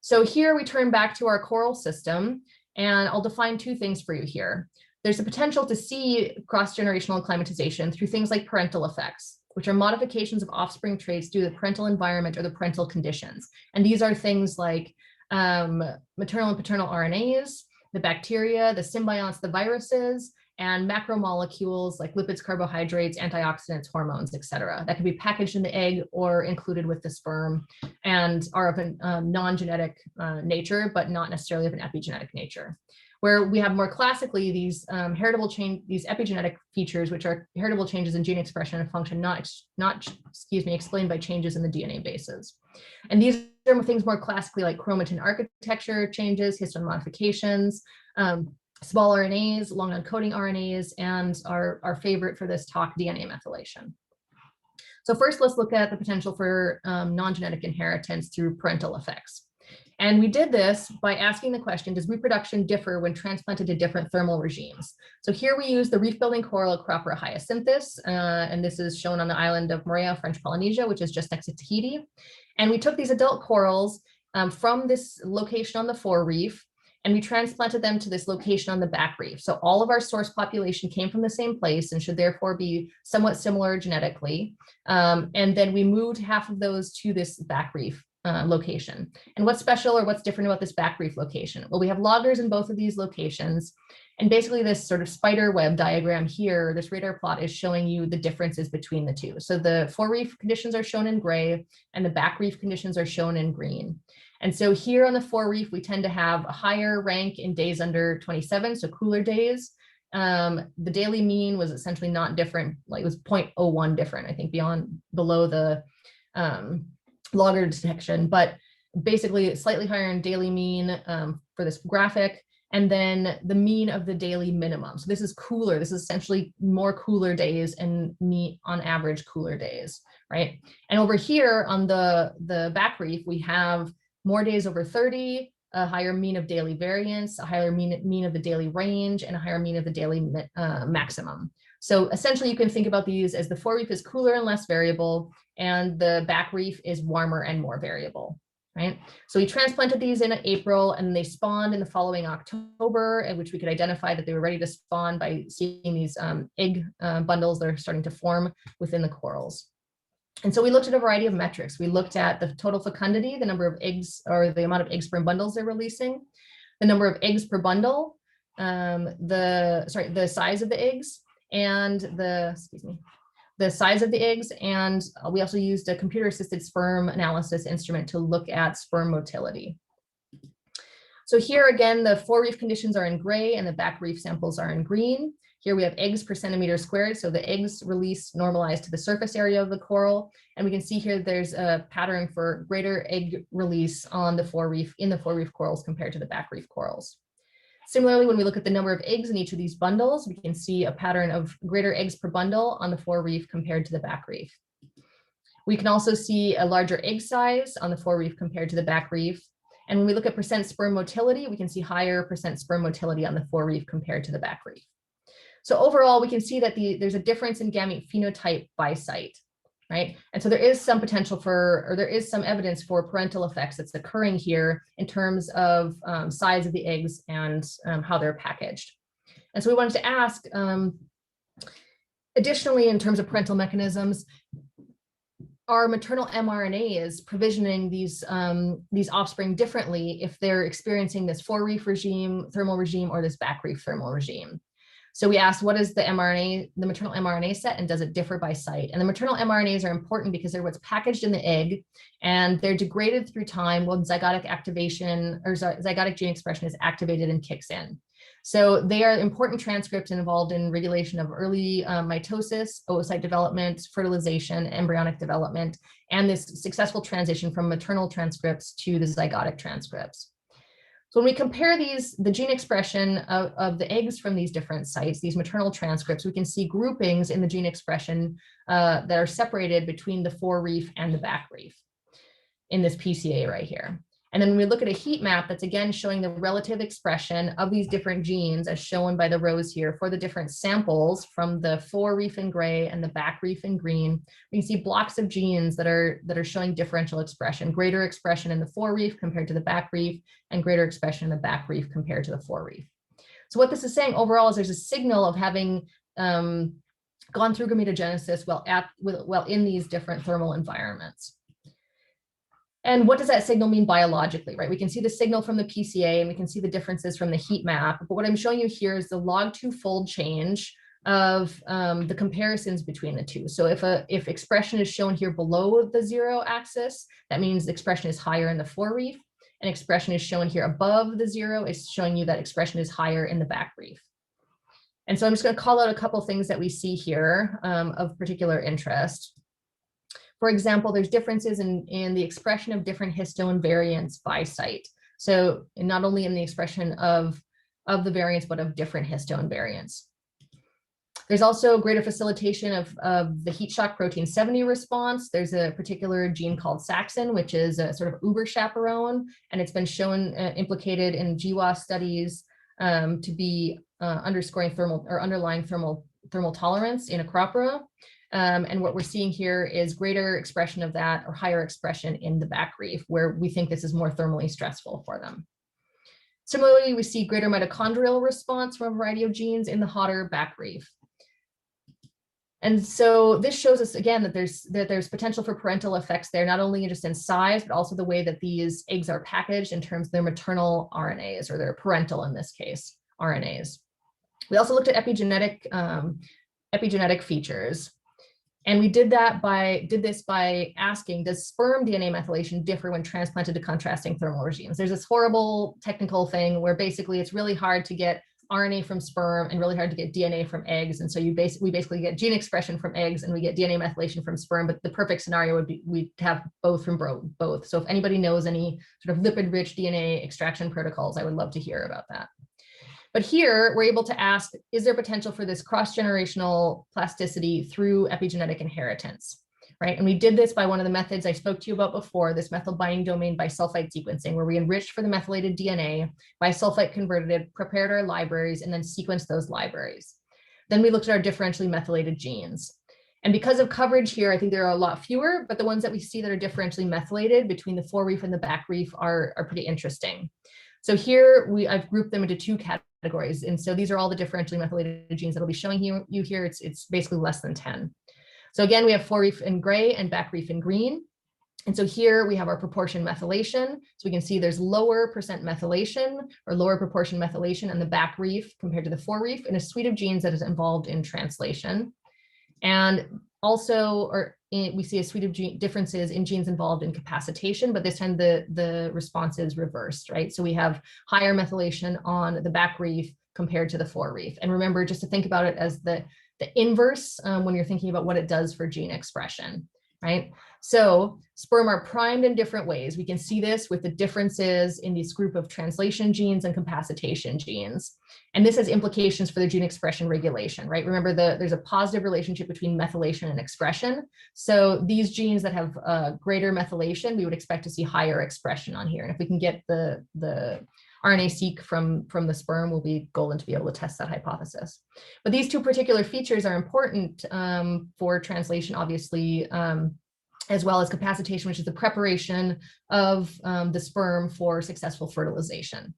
So here we turn back to our coral system, and I'll define two things for you here. There's a potential to see cross-generational acclimatization through things like parental effects, which are modifications of offspring traits due to the parental environment or the parental conditions. And these are things like maternal and paternal RNAs, the bacteria, the symbionts, the viruses, and macromolecules like lipids, carbohydrates, antioxidants, hormones, et cetera, that can be packaged in the egg or included with the sperm and are of a non-genetic nature, but not necessarily of an epigenetic nature. Where we have more classically these these epigenetic features, which are heritable changes in gene expression and function, not explained by changes in the DNA bases. And these are things more classically like chromatin architecture changes, histone modifications, small RNAs, long non-coding RNAs, and our favorite for this talk, DNA methylation. So first, let's look at the potential for non-genetic inheritance through parental effects. And we did this by asking the question, does reproduction differ when transplanted to different thermal regimes? So here we use the reef-building coral Acropora hyacinthus, and this is shown on the island of Moorea, French Polynesia, which is just next to Tahiti. And we took these adult corals from this location on the forereef, and we transplanted them to this location on the back reef. So all of our source population came from the same place and should therefore be somewhat similar genetically. And then we moved half of those to this back reef location. And what's special or what's different about this back reef location? Well, we have loggers in both of these locations. And basically this sort of spider web diagram here, this radar plot is showing you the differences between the two. So the forereef conditions are shown in gray and the back reef conditions are shown in green. And so here on the forereef, we tend to have a higher rank in days under 27, so cooler days. The daily mean was essentially not different, like it was 0.01 different, I think, below the logger detection, but basically slightly higher in daily mean for this graphic, and then the mean of the daily minimum. So this is cooler. This is essentially more cooler days and on average cooler days, right? And over here on the back reef, we have more days over 30, a higher mean of daily variance, a higher mean of the daily range, and a higher mean of the daily maximum. So essentially you can think about these as the forereef is cooler and less variable, and the back reef is warmer and more variable, right? So we transplanted these in April and they spawned in the following October, in which we could identify that they were ready to spawn by seeing these egg bundles that are starting to form within the corals. And so we looked at a variety of metrics. We looked at the total fecundity, the number of eggs or the amount of egg sperm bundles they're releasing, the number of eggs per bundle, the size of the eggs, and the size of the eggs. And we also used a computer-assisted sperm analysis instrument to look at sperm motility. So here again, the forereef conditions are in gray and the back reef samples are in green. Here we have eggs per centimeter squared. So the eggs release normalized to the surface area of the coral. And we can see here there's a pattern for greater egg release on the forereef, in the forereef corals compared to the back reef corals. Similarly, when we look at the number of eggs in each of these bundles, we can see a pattern of greater eggs per bundle on the forereef compared to the back reef. We can also see a larger egg size on the forereef compared to the back reef. And when we look at percent sperm motility, we can see higher percent sperm motility on the forereef compared to the back reef. So overall, we can see that there's a difference in gamete phenotype by site, right? And so there is some potential for, or there is some evidence for parental effects that's occurring here in terms of size of the eggs and how they're packaged. And so we wanted to ask, additionally, in terms of parental mechanisms, are maternal mRNAs provisioning these offspring differently if they're experiencing this forereef regime, thermal regime, or this back reef thermal regime? So we asked, what is the maternal mRNA set, and does it differ by site? And the maternal mRNAs are important because they're what's packaged in the egg, and they're degraded through time when zygotic activation or zygotic gene expression is activated and kicks in. So they are important transcripts involved in regulation of early mitosis, oocyte development, fertilization, embryonic development, and this successful transition from maternal transcripts to the zygotic transcripts. So when we compare the gene expression of the eggs from these different sites, these maternal transcripts, we can see groupings in the gene expression that are separated between the forereef and the back reef in this PCA right here. And then when we look at a heat map, that's again showing the relative expression of these different genes as shown by the rows here for the different samples from the forereef in gray and the back reef in green. We can see blocks of genes that are showing differential expression, greater expression in the forereef compared to the back reef, and greater expression in the back reef compared to the forereef. So what this is saying overall is there's a signal of having gone through gametogenesis while in these different thermal environments. And what does that signal mean biologically, right? We can see the signal from the PCA and we can see the differences from the heat map. But what I'm showing you here is the log2 fold change of the comparisons between the two. So if expression is shown here below the 0 axis, that means the expression is higher in the forereef, and expression is shown here above the 0, it's showing you that expression is higher in the back reef. And so I'm just going to call out a couple things that we see here of particular interest. For example, there's differences in the expression of different histone variants by site. So not only in the expression of the variants, but of different histone variants. There's also greater facilitation of the heat shock protein 70 response. There's a particular gene called saxin, which is a sort of uber chaperone, and it's been shown implicated in GWAS studies to be underscoring underlying thermal tolerance in Acropora. And what we're seeing here is greater expression of that or higher expression in the back reef, where we think this is more thermally stressful for them. Similarly, we see greater mitochondrial response from a variety of genes in the hotter back reef. And so this shows us again that there's potential for parental effects there, not only just in size, but also the way that these eggs are packaged in terms of their maternal RNAs, or their parental, in this case, RNAs. We also looked at epigenetic features. And we did this by asking, does sperm DNA methylation differ when transplanted to contrasting thermal regimes? There's this horrible technical thing where basically it's really hard to get RNA from sperm and really hard to get DNA from eggs. And so we basically get gene expression from eggs and we get DNA methylation from sperm, but the perfect scenario would be we'd have both from both. So if anybody knows any sort of lipid-rich DNA extraction protocols, I would love to hear about that. But here we're able to ask, is there potential for this cross-generational plasticity through epigenetic inheritance, right? And we did this by one of the methods I spoke to you about before, this methyl binding domain bisulfite sequencing, where we enriched for the methylated DNA, bisulfite converted it, prepared our libraries, and then sequenced those libraries. Then we looked at our differentially methylated genes. And because of coverage here, I think there are a lot fewer, but the ones that we see that are differentially methylated between the forereef and the back reef are pretty interesting. So here I've grouped them into two categories. And so these are all the differentially methylated genes that I'll be showing you here. It's basically less than 10. So again, we have forereef in gray and back reef in green. And so here we have our proportion methylation. So we can see there's lower percent methylation or lower proportion methylation in the back reef compared to the forereef in a suite of genes that is involved in translation. And also, we see a suite of differences in genes involved in capacitation, but this time the response is reversed, right? So we have higher methylation on the back reef compared to the forereef. And remember, just to think about it as the inverse when you're thinking about what it does for gene expression, right? So sperm are primed in different ways. We can see this with the differences in this group of translation genes and capacitation genes. And this has implications for the gene expression regulation, right? Remember, there's a positive relationship between methylation and expression. So these genes that have greater methylation, we would expect to see higher expression on here. And if we can get the RNA-seq from the sperm, will be golden to be able to test that hypothesis. But these two particular features are important for translation, obviously, as well as capacitation, which is the preparation of the sperm for successful fertilization.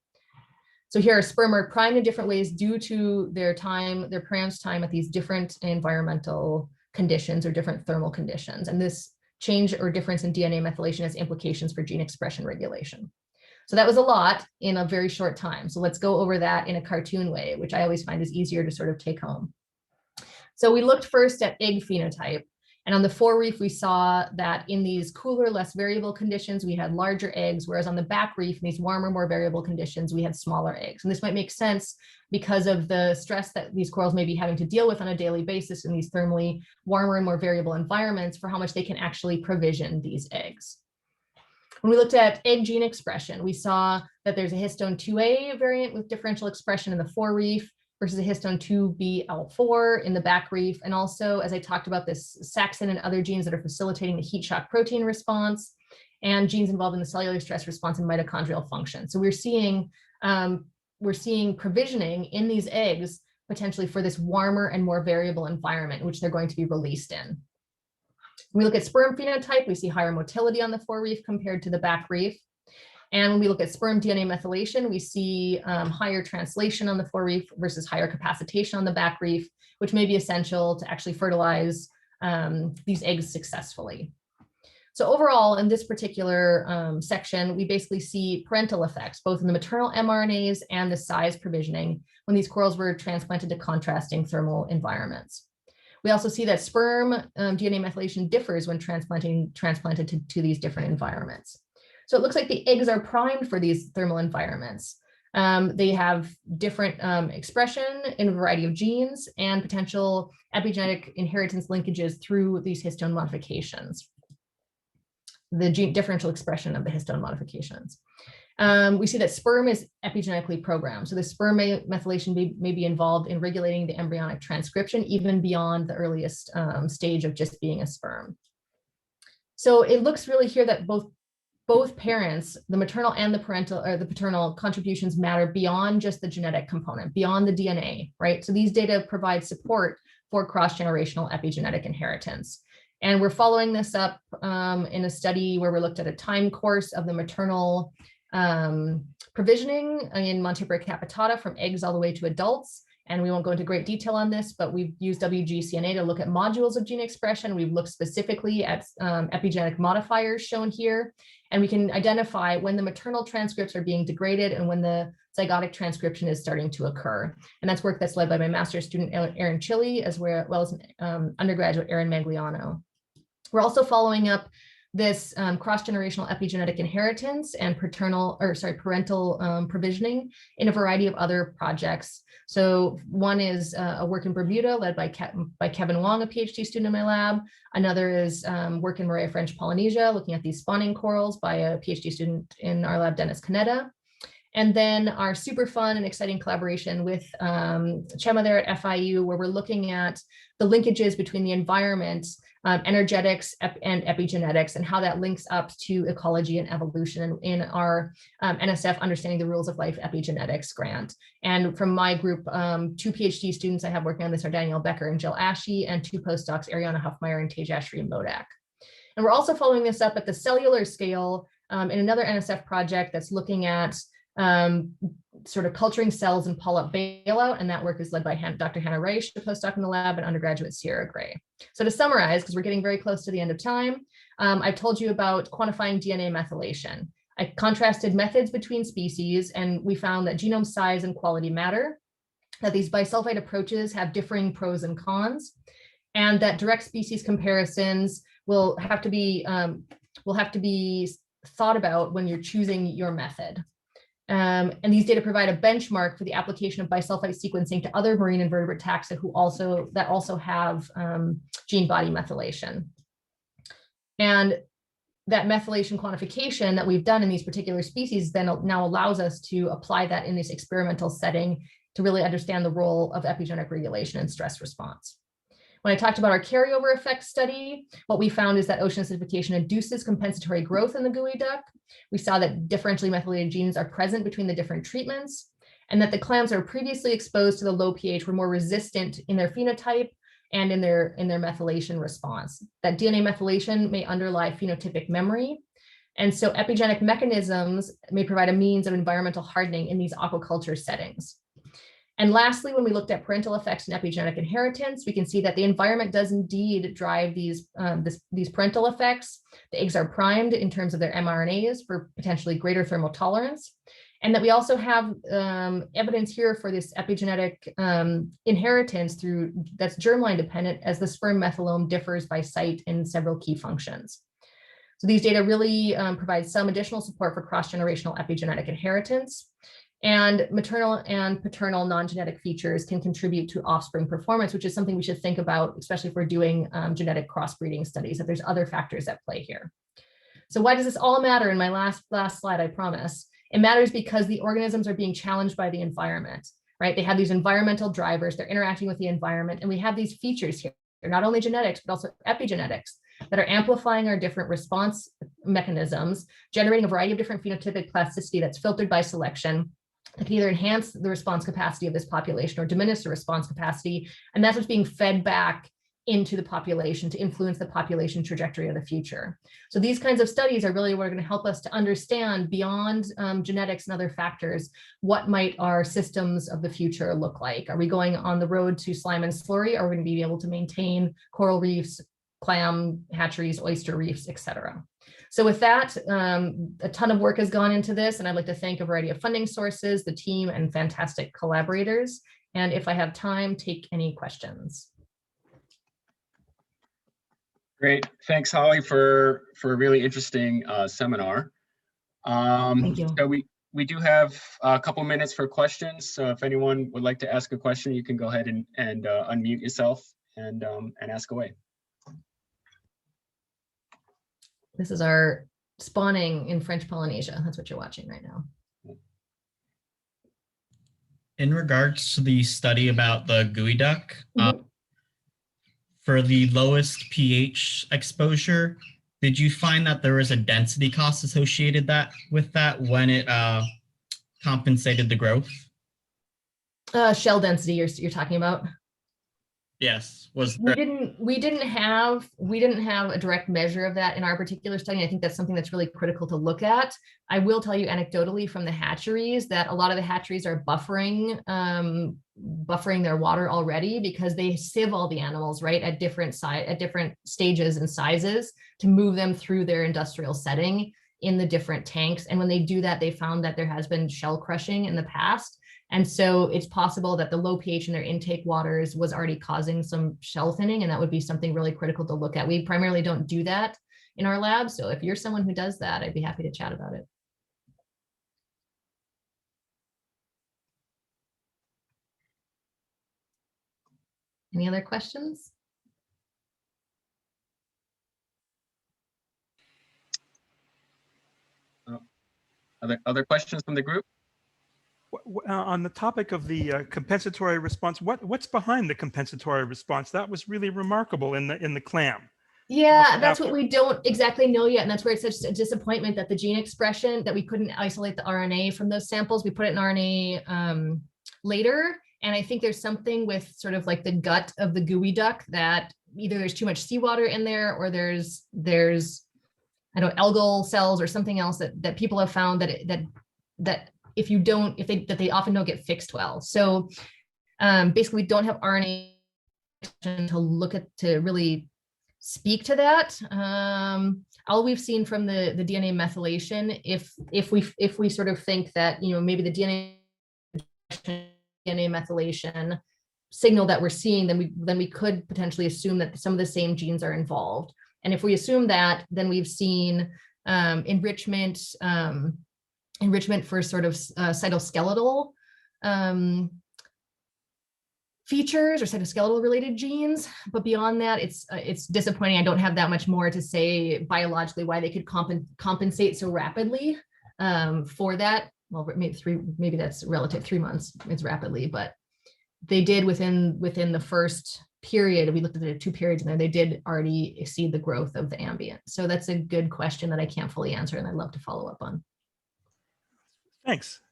So here, sperm are primed in different ways due to their parents' time at these different environmental conditions or different thermal conditions. And this change or difference in DNA methylation has implications for gene expression regulation. So that was a lot in a very short time. So let's go over that in a cartoon way, which I always find is easier to sort of take home. So we looked first at egg phenotype. And on the forereef, we saw that in these cooler, less variable conditions, we had larger eggs, whereas on the back reef, in these warmer, more variable conditions, we had smaller eggs. And this might make sense because of the stress that these corals may be having to deal with on a daily basis in these thermally warmer and more variable environments for how much they can actually provision these eggs. When we looked at egg gene expression, we saw that there's a histone 2A variant with differential expression in the forereef versus a histone 2BL4 in the back reef. And also, as I talked about, this saxin and other genes that are facilitating the heat shock protein response and genes involved in the cellular stress response and mitochondrial function. So we're seeing provisioning in these eggs potentially for this warmer and more variable environment in which they're going to be released in. When we look at sperm phenotype, we see higher motility on the forereef compared to the back reef. And when we look at sperm DNA methylation, we see higher translation on the forereef versus higher capacitation on the back reef, which may be essential to actually fertilize these eggs successfully. So overall, in this particular section, we basically see parental effects, both in the maternal mRNAs and the size provisioning when these corals were transplanted to contrasting thermal environments. We also see that sperm DNA methylation differs when transplanted to these different environments. So it looks like the eggs are primed for these thermal environments. They have different expression in a variety of genes and potential epigenetic inheritance linkages through these histone modifications, the gene differential expression of the histone modifications. We see that sperm is epigenetically programmed. So the sperm methylation may be involved in regulating the embryonic transcription even beyond the earliest stage of just being a sperm. So it looks really here that both parents, the maternal and the parental or the paternal contributions matter beyond just the genetic component, beyond the DNA, right? So these data provide support for cross-generational epigenetic inheritance. And we're following this up in a study where we looked at a time course of the maternal provisioning in Montebreak Capitata from eggs all the way to adults. And we won't go into great detail on this, but we've used WGCNA to look at modules of gene expression. We've looked specifically at epigenetic modifiers shown here. And we can identify when the maternal transcripts are being degraded and when the zygotic transcription is starting to occur. And that's work that's led by my master's student, Erin Chili, as well as undergraduate Erin Magliano. We're also following up this cross-generational epigenetic inheritance and parental provisioning in a variety of other projects. So one is a work in Bermuda led by Kevin Wong, a PhD student in my lab. Another is work in Maria French Polynesia, looking at these spawning corals by a PhD student in our lab, Dennis Canetta. And then our super fun and exciting collaboration with Chema there at FIU, where we're looking at the linkages between the environment, energetics, and epigenetics, and how that links up to ecology and evolution in our NSF Understanding the Rules of Life Epigenetics grant. And from my group, 2 PhD students I have working on this are Danielle Becker and Jill Ashe, and 2 postdocs, Ariana Huffmeyer and Tejashri Modak. And we're also following this up at the cellular scale in another NSF project that's looking at sort of culturing cells and polyp bailout, and that work is led by Dr. Hannah Reich, a postdoc in the lab, and undergraduate Sierra Gray. So to summarize, because we're getting very close to the end of time, I've told you about quantifying DNA methylation. I contrasted methods between species, and we found that genome size and quality matter, that these bisulfite approaches have differing pros and cons, and that direct species comparisons will have to be thought about when you're choosing your method. And these data provide a benchmark for the application of bisulfite sequencing to other marine invertebrate taxa that also have gene body methylation. And that methylation quantification that we've done in these particular species then now allows us to apply that in this experimental setting to really understand the role of epigenetic regulation and stress response. When I talked about our carryover effect study, what we found is that ocean acidification induces compensatory growth in the gooey duck. We saw that differentially methylated genes are present between the different treatments, and that the clams that were previously exposed to the low pH were more resistant in their phenotype and in their methylation response. That DNA methylation may underlie phenotypic memory. And so epigenetic mechanisms may provide a means of environmental hardening in these aquaculture settings. And lastly, when we looked at parental effects and epigenetic inheritance, we can see that the environment does indeed drive these parental effects. The eggs are primed in terms of their mRNAs for potentially greater thermal tolerance. And that we also have evidence here for this epigenetic inheritance that's germline dependent, as the sperm methylome differs by site in several key functions. So these data really provide some additional support for cross-generational epigenetic inheritance. And maternal and paternal non-genetic features can contribute to offspring performance, which is something we should think about, especially if we're doing genetic crossbreeding studies, that there's other factors at play here. So why does this all matter? In my last slide, I promise. It matters because the organisms are being challenged by the environment, right? They have these environmental drivers, they're interacting with the environment, and we have these features here. They're not only genetics, but also epigenetics that are amplifying our different response mechanisms, generating a variety of different phenotypic plasticity that's filtered by selection that can either enhance the response capacity of this population or diminish the response capacity. And that's what's being fed back into the population to influence the population trajectory of the future. So these kinds of studies are really what are going to help us to understand beyond genetics and other factors, what might our systems of the future look like? Are we going on the road to slime and slurry? Are we going to be able to maintain coral reefs, clam hatcheries, oyster reefs, et cetera? So with that, a ton of work has gone into this, and I'd like to thank a variety of funding sources, the team, and fantastic collaborators. And if I have time, take any questions. Great. Thanks, Holly, for a really interesting seminar. Thank you. So we do have a couple minutes for questions. So if anyone would like to ask a question, you can go ahead and unmute yourself and ask away. This is our spawning in French Polynesia. That's what you're watching right now. In regards to the study about the gooey duck, for the lowest pH exposure, did you find that there was a density cost associated with that when it compensated the growth? Shell density you're talking about? Yes. We didn't have a direct measure of that in our particular study. I think that's something that's really critical to look at. I will tell you anecdotally from the hatcheries that a lot of the hatcheries are buffering their water already because they sieve all the animals, right, at different stages and sizes to move them through their industrial setting in the different tanks. And when they do that, they found that there has been shell crushing in the past. And so it's possible that the low pH in their intake waters was already causing some shell thinning, and that would be something really critical to look at. We primarily don't do that in our lab. So if you're someone who does that, I'd be happy to chat about it. Any other questions? Other questions from the group? On the topic of the compensatory response, what's behind the compensatory response? That was really remarkable in the clam. Yeah, that's what we don't exactly know yet. And that's where it's such a disappointment that the gene expression, that we couldn't isolate the RNA from those samples. We put it in RNA later. And I think there's something with sort of like the gut of the gooey duck that either there's too much seawater in there or there's I don't know, algal cells or something else that people have found that they often don't get fixed well. So basically we don't have RNA to look at to really speak to that. All we've seen from the DNA methylation, if we sort of think that, you know, maybe the DNA methylation signal that we're seeing, then we could potentially assume that some of the same genes are involved. And if we assume that, then we've seen enrichment for sort of cytoskeletal features or cytoskeletal related genes. But beyond that, it's disappointing. I don't have that much more to say biologically why they could compensate so rapidly for that. Well, maybe that's relative. 3 months is rapidly, but they did within the first period. We looked at the 2 periods in there. They did already exceed the growth of the ambient. So that's a good question that I can't fully answer, and I'd love to follow up on. Thanks.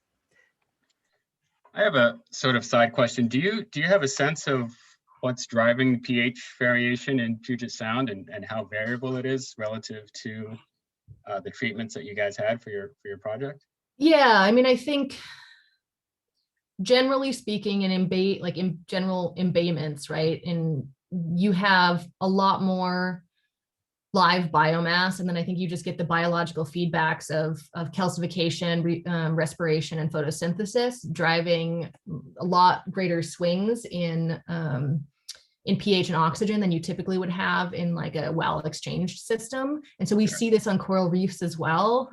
I have a sort of side question. Do you have a sense of what's driving pH variation in Puget Sound and how variable it is relative to the treatments that you guys had for your project? Yeah, I mean, I think generally speaking, in general embayments, right? And you have a lot more live biomass, and then I think you just get the biological feedbacks of calcification, respiration, and photosynthesis driving a lot greater swings in pH and oxygen than you typically would have in like a well exchange system. And so we see this on coral reefs as well,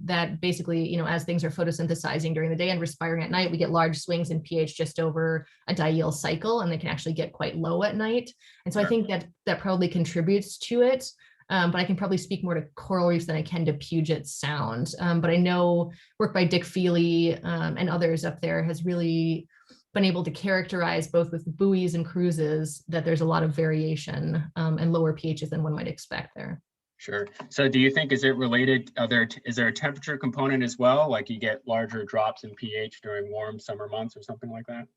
that basically, you know, as things are photosynthesizing during the day and respiring at night, we get large swings in pH just over a diel cycle, and they can actually get quite low at night. And so I think that probably contributes to it. but I can probably speak more to coral reefs than I can to Puget Sound. But I know work by Dick Feely and others up there has really been able to characterize, both with buoys and cruises, that there's a lot of variation and lower pHs than one might expect there. Sure. So do you think, is it related, is there a temperature component as well? Like you get larger drops in pH during warm summer months or something like that?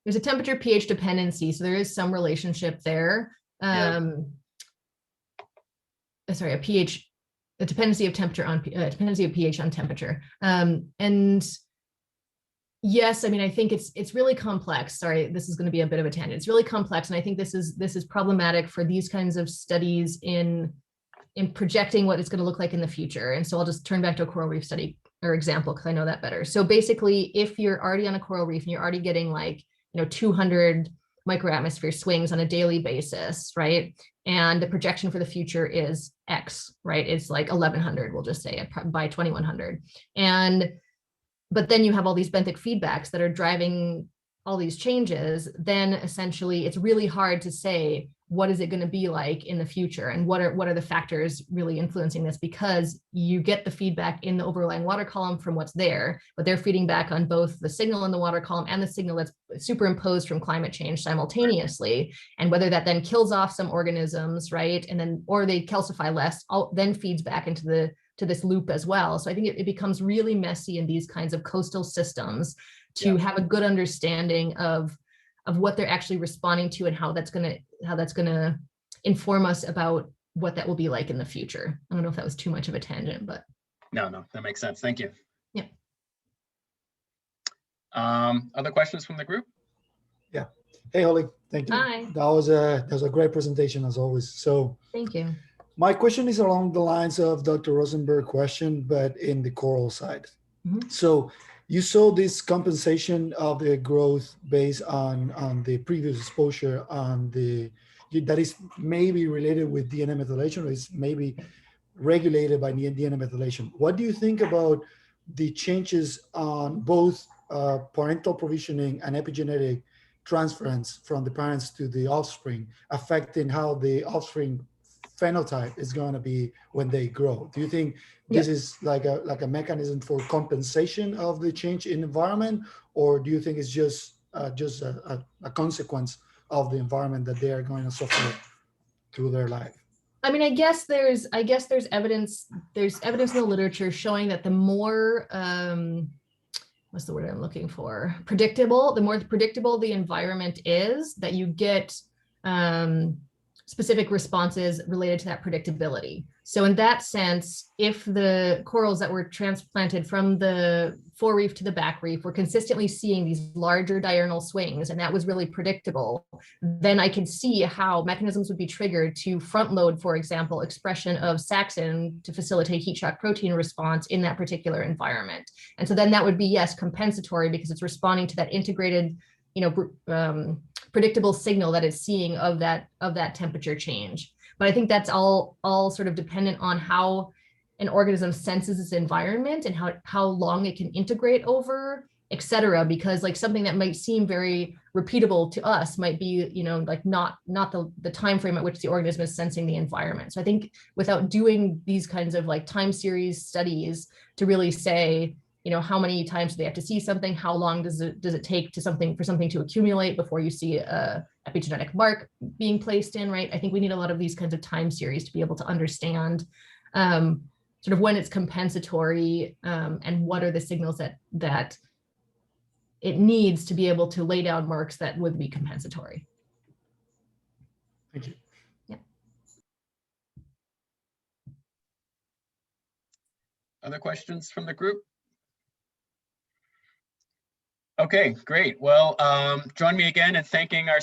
There's a temperature pH dependency, so there is some relationship there. Sorry, a dependency of temperature on dependency of pH on temperature. And yes, I mean, I think it's really complex. Sorry, this is going to be a bit of a tangent. It's really complex, and I think this is problematic for these kinds of studies in projecting what it's going to look like in the future. And so I'll just turn back to a coral reef study or example because I know that better. So basically, if you're already on a coral reef and you're already getting like 200 microatmosphere swings on a daily basis, right? And the projection for the future is X, right? It's like 1100, we'll just say, by 2100. But then you have all these benthic feedbacks that are driving all these changes. Then essentially it's really hard to say, what is it going to be like in the future? And what are the factors really influencing this? Because you get the feedback in the overlying water column from what's there, but they're feeding back on both the signal in the water column and the signal that's superimposed from climate change simultaneously. And whether that then kills off some organisms, right? And then, or they calcify less, then feeds back into this loop as well. So I think it becomes really messy in these kinds of coastal systems to have a good understanding of what they're actually responding to and how that's gonna inform us about what that will be like in the future. I don't know if that was too much of a tangent, but No, that makes sense. Thank you. Yeah. Other questions from the group? Yeah. Hey, Holly. Thank you. Hi. That was a great presentation as always. So thank you. my question is along the lines of Dr. Rosenberg's question, but in the coral side. Mhm. So you saw this compensation of the growth based on the previous exposure that is maybe related with DNA methylation, or is maybe regulated by DNA methylation. What do you think about the changes on both parental provisioning and epigenetic transference from the parents to the offspring affecting how the offspring phenotype is going to be when they grow? Do you think this is like a mechanism for compensation of the change in environment, or do you think it's just a consequence of the environment that they are going to suffer through their life? I mean, I guess there's evidence in the literature showing that the more what's the word I'm looking for? The more predictable the environment is, that you get specific responses related to that predictability. So in that sense, if the corals that were transplanted from the forereef to the back reef were consistently seeing these larger diurnal swings, and that was really predictable, then I could see how mechanisms would be triggered to front load, for example, expression of saxin to facilitate heat shock protein response in that particular environment. And so then that would be, yes, compensatory, because it's responding to that integrated, predictable signal that it's seeing of that temperature change. But I think that's all sort of dependent on how an organism senses its environment and how long it can integrate over, et cetera, because like something that might seem very repeatable to us might be, like not the time frame at which the organism is sensing the environment. So I think without doing these kinds of like time series studies to really say, how many times do they have to see something? How long does it take for something to accumulate before you see a epigenetic mark being placed in, right? I think we need a lot of these kinds of time series to be able to understand sort of when it's compensatory and what are the signals that it needs to be able to lay down marks that would be compensatory. Thank you. Yeah. Other questions from the group? Okay, great. Well, join me again in thanking our